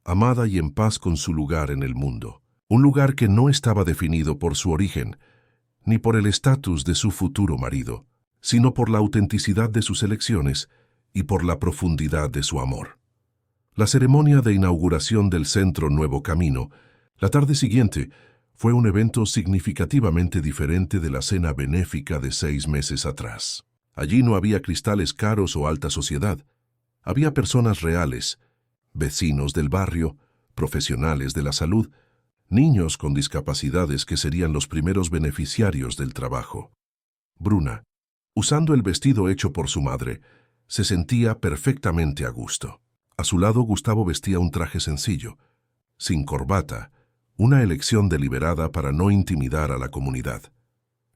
amada y en paz con su lugar en el mundo. Un lugar que no estaba definido por su origen, ni por el estatus de su futuro marido, sino por la autenticidad de sus elecciones y por la profundidad de su amor. La ceremonia de inauguración del Centro Nuevo Camino, la tarde siguiente, fue un evento significativamente diferente de la cena benéfica de 6 meses atrás. Allí no había cristales caros o alta sociedad. Había personas reales, vecinos del barrio, profesionales de la salud, niños con discapacidades que serían los primeros beneficiarios del trabajo. Bruna, usando el vestido hecho por su madre, se sentía perfectamente a gusto. A su lado Gustavo vestía un traje sencillo, sin corbata, una elección deliberada para no intimidar a la comunidad.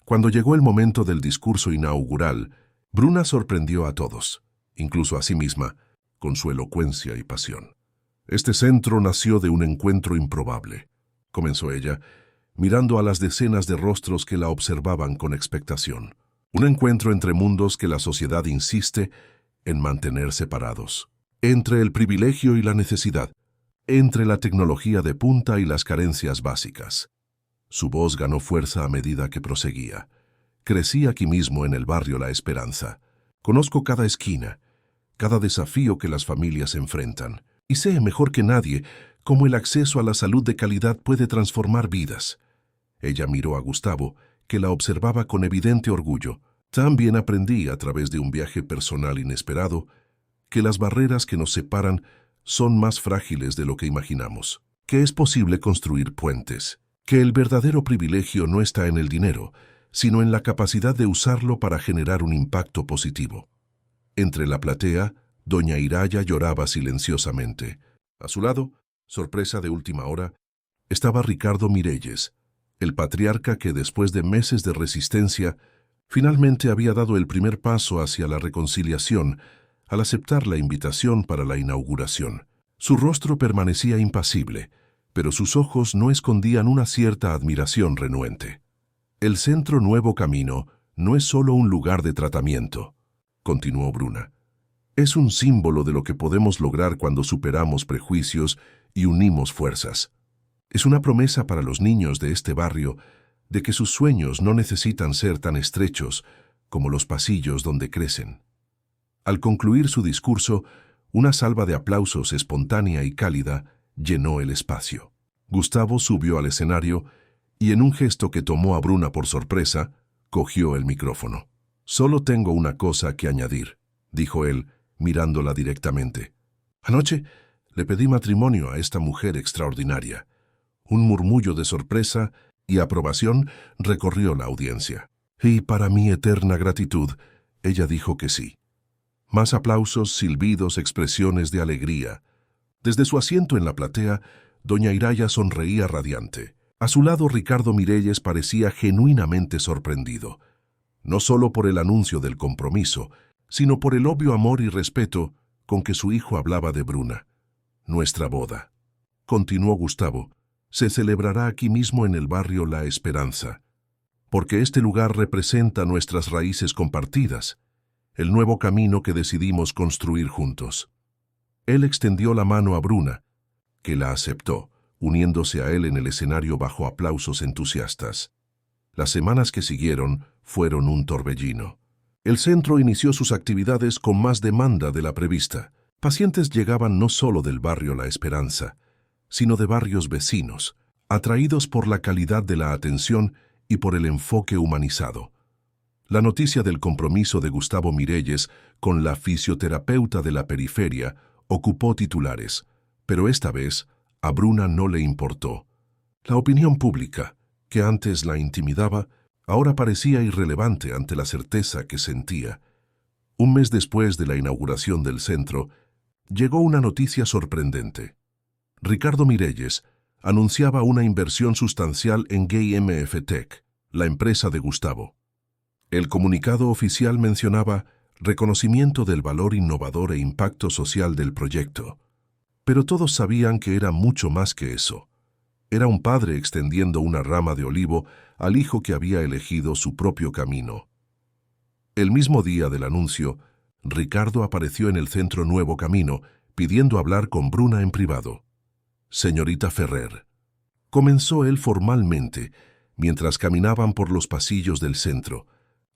Cuando llegó el momento del discurso inaugural, Bruna sorprendió a todos, incluso a sí misma, con su elocuencia y pasión. Este centro nació de un encuentro improbable, comenzó ella, mirando a las decenas de rostros que la observaban con expectación. Un encuentro entre mundos que la sociedad insiste en mantener separados. Entre el privilegio y la necesidad, entre la tecnología de punta y las carencias básicas. Su voz ganó fuerza a medida que proseguía. Crecí aquí mismo en el barrio La Esperanza. Conozco cada esquina, cada desafío que las familias enfrentan, y sé mejor que nadie cómo el acceso a la salud de calidad puede transformar vidas. Ella miró a Gustavo, que la observaba con evidente orgullo. También aprendí, a través de un viaje personal inesperado, que las barreras que nos separan son más frágiles de lo que imaginamos, que es posible construir puentes, que el verdadero privilegio no está en el dinero, sino en la capacidad de usarlo para generar un impacto positivo. Entre la platea, doña Iraya lloraba silenciosamente. A su lado, sorpresa de última hora, estaba Ricardo Mirelles, el patriarca que después de meses de resistencia, finalmente había dado el primer paso hacia la reconciliación al aceptar la invitación para la inauguración. Su rostro permanecía impasible, pero sus ojos no escondían una cierta admiración renuente. El Centro Nuevo Camino no es solo un lugar de tratamiento, continuó Bruna. Es un símbolo de lo que podemos lograr cuando superamos prejuicios y unimos fuerzas. Es una promesa para los niños de este barrio de que sus sueños no necesitan ser tan estrechos como los pasillos donde crecen. Al concluir su discurso, una salva de aplausos espontánea y cálida llenó el espacio. Gustavo subió al escenario y, en un gesto que tomó a Bruna por sorpresa, cogió el micrófono. «Solo tengo una cosa que añadir», dijo él, mirándola directamente. «Anoche le pedí matrimonio a esta mujer extraordinaria». Un murmullo de sorpresa y aprobación recorrió la audiencia. Y para mi eterna gratitud, ella dijo que sí. Más aplausos, silbidos, expresiones de alegría. Desde su asiento en la platea, doña Iraya sonreía radiante. A su lado, Ricardo Mirelles parecía genuinamente sorprendido, no solo por el anuncio del compromiso, sino por el obvio amor y respeto con que su hijo hablaba de Bruna. «Nuestra boda», continuó Gustavo, se celebrará aquí mismo en el barrio La Esperanza, porque este lugar representa nuestras raíces compartidas, el nuevo camino que decidimos construir juntos. Él extendió la mano a Bruna, que la aceptó, uniéndose a él en el escenario bajo aplausos entusiastas. Las semanas que siguieron fueron un torbellino. El centro inició sus actividades con más demanda de la prevista. Pacientes llegaban no solo del barrio La Esperanza, sino de barrios vecinos, atraídos por la calidad de la atención y por el enfoque humanizado. La noticia del compromiso de Gustavo Mirelles con la fisioterapeuta de la periferia ocupó titulares, pero esta vez a Bruna no le importó. La opinión pública, que antes la intimidaba, ahora parecía irrelevante ante la certeza que sentía. Un mes después de la inauguración del centro, llegó una noticia sorprendente. Ricardo Mirelles anunciaba una inversión sustancial en GMF Tech, la empresa de Gustavo. El comunicado oficial mencionaba reconocimiento del valor innovador e impacto social del proyecto. Pero todos sabían que era mucho más que eso. Era un padre extendiendo una rama de olivo al hijo que había elegido su propio camino. El mismo día del anuncio, Ricardo apareció en el Centro Nuevo Camino, pidiendo hablar con Bruna en privado. «Señorita Ferrer», comenzó él formalmente, mientras caminaban por los pasillos del centro.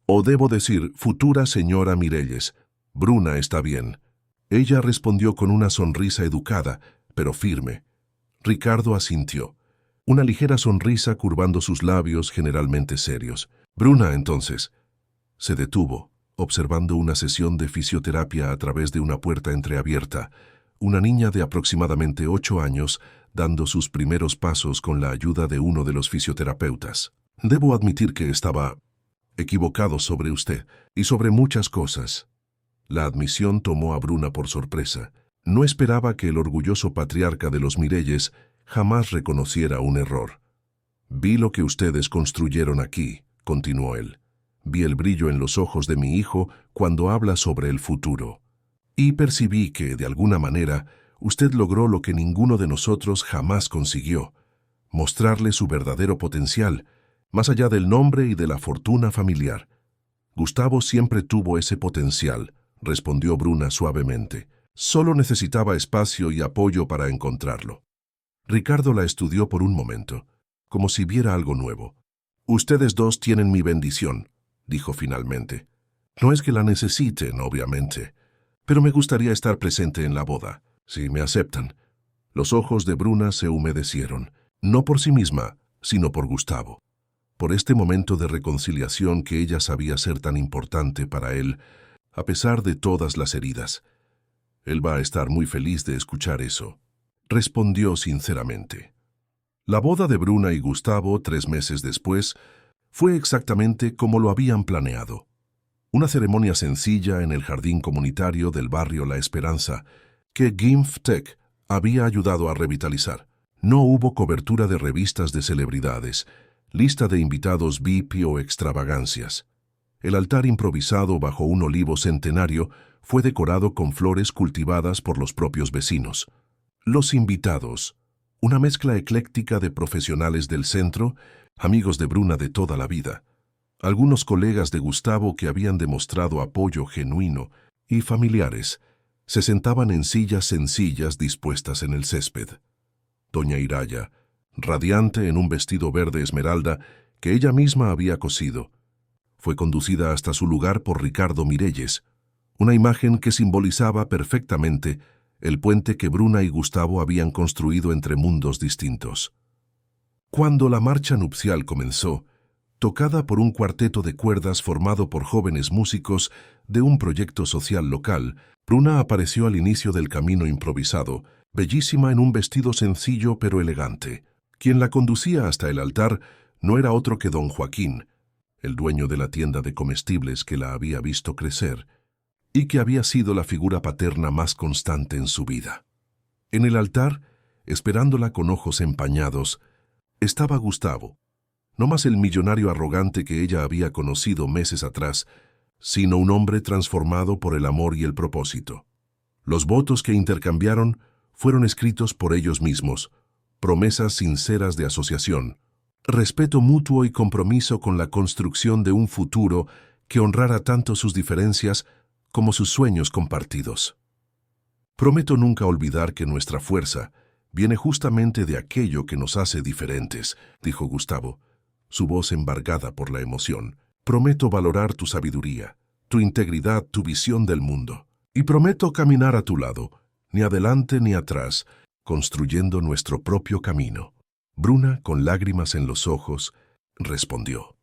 «O debo decir, futura señora Mirelles, Bruna está bien». Ella respondió con una sonrisa educada, pero firme. Ricardo asintió, una ligera sonrisa curvando sus labios generalmente serios. «Bruna, entonces». Se detuvo, observando una sesión de fisioterapia a través de una puerta entreabierta, una niña de aproximadamente 8 años dando sus primeros pasos con la ayuda de uno de los fisioterapeutas. «Debo admitir que estaba equivocado sobre usted y sobre muchas cosas». La admisión tomó a Bruna por sorpresa. No esperaba que el orgulloso patriarca de los Mirelles jamás reconociera un error. «Vi lo que ustedes construyeron aquí», continuó él. «Vi el brillo en los ojos de mi hijo cuando habla sobre el futuro. Y percibí que, de alguna manera, usted logró lo que ninguno de nosotros jamás consiguió, mostrarle su verdadero potencial, más allá del nombre y de la fortuna familiar. Gustavo siempre tuvo ese potencial», respondió Bruna suavemente. «Solo necesitaba espacio y apoyo para encontrarlo». Ricardo la estudió por un momento, como si viera algo nuevo. «Ustedes dos tienen mi bendición», dijo finalmente. «No es que la necesiten, obviamente, pero me gustaría estar presente en la boda, si me aceptan». Los ojos de Bruna se humedecieron, no por sí misma, sino por Gustavo. Por este momento de reconciliación que ella sabía ser tan importante para él, a pesar de todas las heridas. «Él va a estar muy feliz de escuchar eso», respondió sinceramente. La boda de Bruna y Gustavo, 3 meses después, fue exactamente como lo habían planeado. Una ceremonia sencilla en el jardín comunitario del barrio La Esperanza, que GMF Tech había ayudado a revitalizar. No hubo cobertura de revistas de celebridades, lista de invitados VIP o extravagancias. El altar improvisado bajo un olivo centenario fue decorado con flores cultivadas por los propios vecinos. Los invitados, una mezcla ecléctica de profesionales del centro, amigos de Bruna de toda la vida, algunos colegas de Gustavo que habían demostrado apoyo genuino y familiares, se sentaban en sillas sencillas dispuestas en el césped. Doña Iraya, radiante en un vestido verde esmeralda que ella misma había cosido, fue conducida hasta su lugar por Ricardo Mirelles, una imagen que simbolizaba perfectamente el puente que Bruna y Gustavo habían construido entre mundos distintos. Cuando la marcha nupcial comenzó, tocada por un cuarteto de cuerdas formado por jóvenes músicos de un proyecto social local, Bruna apareció al inicio del camino improvisado, bellísima en un vestido sencillo pero elegante. Quien la conducía hasta el altar no era otro que don Joaquín, el dueño de la tienda de comestibles que la había visto crecer y que había sido la figura paterna más constante en su vida. En el altar, esperándola con ojos empañados, estaba Gustavo, no más el millonario arrogante que ella había conocido meses atrás, sino un hombre transformado por el amor y el propósito. Los votos que intercambiaron fueron escritos por ellos mismos, promesas sinceras de asociación, respeto mutuo y compromiso con la construcción de un futuro que honrara tanto sus diferencias como sus sueños compartidos. Prometo nunca olvidar que nuestra fuerza viene justamente de aquello que nos hace diferentes, dijo Gustavo, su voz embargada por la emoción. Prometo valorar tu sabiduría, tu integridad, tu visión del mundo. Y prometo caminar a tu lado, ni adelante ni atrás, construyendo nuestro propio camino. Bruna, con lágrimas en los ojos, respondió.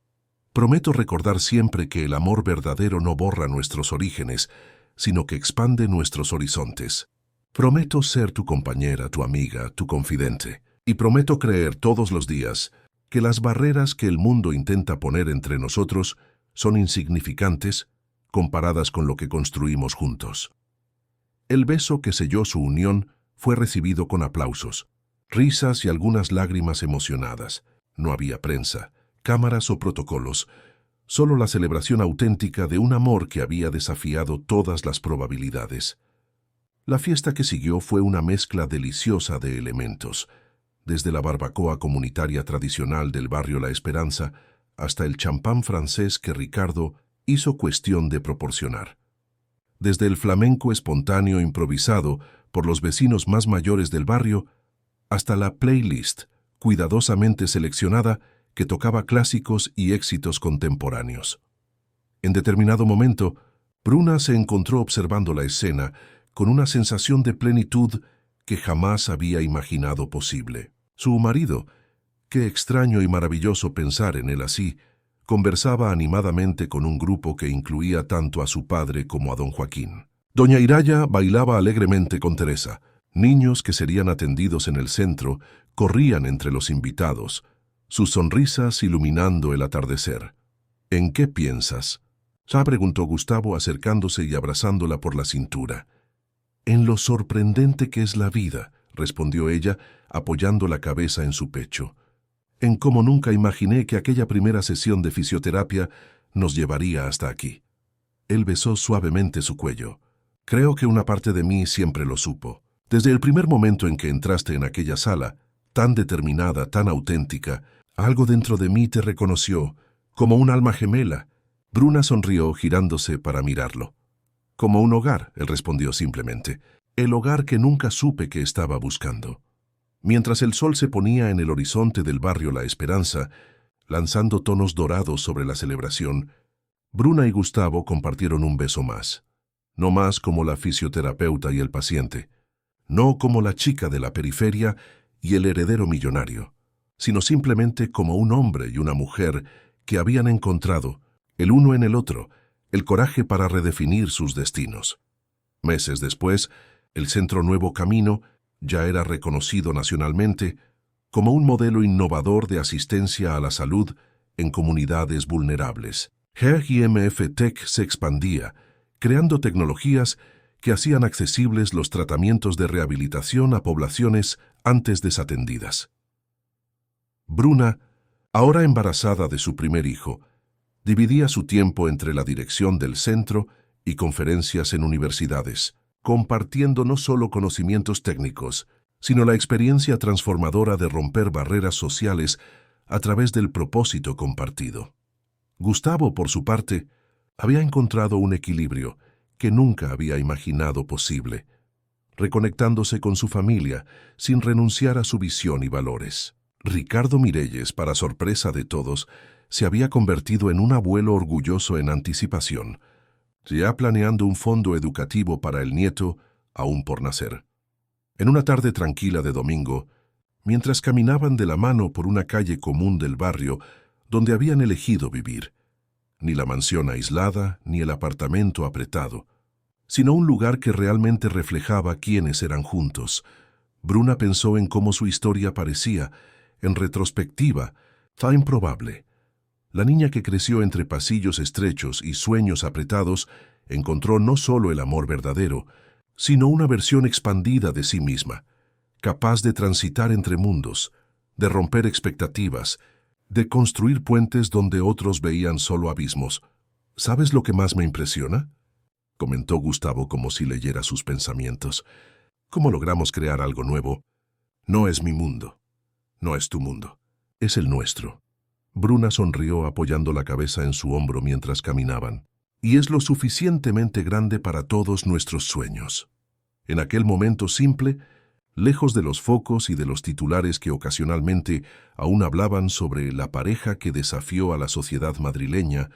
Prometo recordar siempre que el amor verdadero no borra nuestros orígenes, sino que expande nuestros horizontes. Prometo ser tu compañera, tu amiga, tu confidente. Y prometo creer todos los días que las barreras que el mundo intenta poner entre nosotros son insignificantes comparadas con lo que construimos juntos. El beso que selló su unión fue recibido con aplausos, risas y algunas lágrimas emocionadas. No había prensa, cámaras o protocolos, solo la celebración auténtica de un amor que había desafiado todas las probabilidades. La fiesta que siguió fue una mezcla deliciosa de elementos, desde la barbacoa comunitaria tradicional del barrio La Esperanza hasta el champán francés que Ricardo hizo cuestión de proporcionar. Desde el flamenco espontáneo improvisado por los vecinos más mayores del barrio hasta la playlist cuidadosamente seleccionada que tocaba clásicos y éxitos contemporáneos. En determinado momento, Bruna se encontró observando la escena con una sensación de plenitud que jamás había imaginado posible. Su marido, qué extraño y maravilloso pensar en él así, conversaba animadamente con un grupo que incluía tanto a su padre como a don Joaquín. Doña Iraya bailaba alegremente con Teresa. Niños que serían atendidos en el centro corrían entre los invitados, sus sonrisas iluminando el atardecer. ¿En qué piensas?, preguntó Gustavo acercándose y abrazándola por la cintura. En lo sorprendente que es la vida, respondió ella, apoyando la cabeza en su pecho. En cómo nunca imaginé que aquella primera sesión de fisioterapia nos llevaría hasta aquí. Él besó suavemente su cuello. Creo que una parte de mí siempre lo supo. Desde el primer momento en que entraste en aquella sala, tan determinada, tan auténtica, algo dentro de mí te reconoció, como un alma gemela. Bruna sonrió girándose para mirarlo. Como un hogar, él respondió simplemente. El hogar que nunca supe que estaba buscando. Mientras el sol se ponía en el horizonte del barrio La Esperanza, lanzando tonos dorados sobre la celebración, Bruna y Gustavo compartieron un beso más. No más como la fisioterapeuta y el paciente, no como la chica de la periferia y el heredero millonario, sino simplemente como un hombre y una mujer que habían encontrado, el uno en el otro, el coraje para redefinir sus destinos. Meses después, el Centro Nuevo Camino ya era reconocido nacionalmente como un modelo innovador de asistencia a la salud en comunidades vulnerables. GIMF Tech se expandía, creando tecnologías que hacían accesibles los tratamientos de rehabilitación a poblaciones antes desatendidas. Bruna, ahora embarazada de su primer hijo, dividía su tiempo entre la dirección del centro y conferencias en universidades, compartiendo no solo conocimientos técnicos, sino la experiencia transformadora de romper barreras sociales a través del propósito compartido. Gustavo, por su parte, había encontrado un equilibrio que nunca había imaginado posible, reconectándose con su familia sin renunciar a su visión y valores. Ricardo Mirelles, para sorpresa de todos, se había convertido en un abuelo orgulloso en anticipación, ya planeando un fondo educativo para el nieto aún por nacer. En una tarde tranquila de domingo, mientras caminaban de la mano por una calle común del barrio donde habían elegido vivir, ni la mansión aislada ni el apartamento apretado, sino un lugar que realmente reflejaba quiénes eran juntos, Bruna pensó en cómo su historia parecía, en retrospectiva, tan improbable. La niña que creció entre pasillos estrechos y sueños apretados encontró no solo el amor verdadero, sino una versión expandida de sí misma, capaz de transitar entre mundos, de romper expectativas, de construir puentes donde otros veían solo abismos. ¿Sabes lo que más me impresiona?, comentó Gustavo como si leyera sus pensamientos. ¿Cómo logramos crear algo nuevo? No es mi mundo. No es tu mundo, es el nuestro. Bruna sonrió apoyando la cabeza en su hombro mientras caminaban. Y es lo suficientemente grande para todos nuestros sueños. En aquel momento simple, lejos de los focos y de los titulares que ocasionalmente aún hablaban sobre la pareja que desafió a la sociedad madrileña,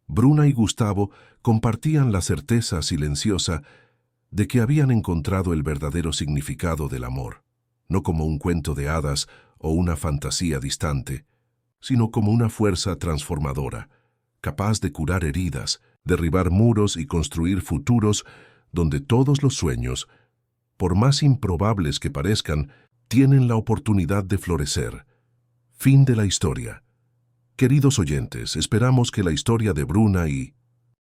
Bruna y Gustavo compartían la certeza silenciosa de que habían encontrado el verdadero significado del amor, no como un cuento de hadas o una fantasía distante, sino como una fuerza transformadora, capaz de curar heridas, derribar muros y construir futuros donde todos los sueños, por más improbables que parezcan, tienen la oportunidad de florecer. Fin de la historia. Queridos oyentes, esperamos que la historia de Bruna y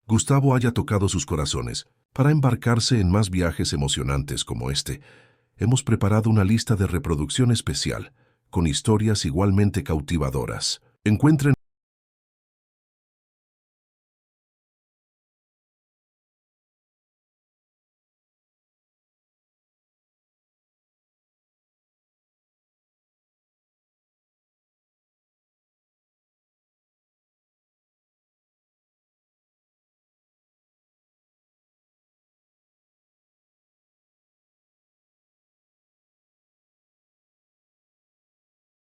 Gustavo haya tocado sus corazones. Para embarcarse en más viajes emocionantes como este, hemos preparado una lista de reproducción especial, con historias igualmente cautivadoras. Encuentren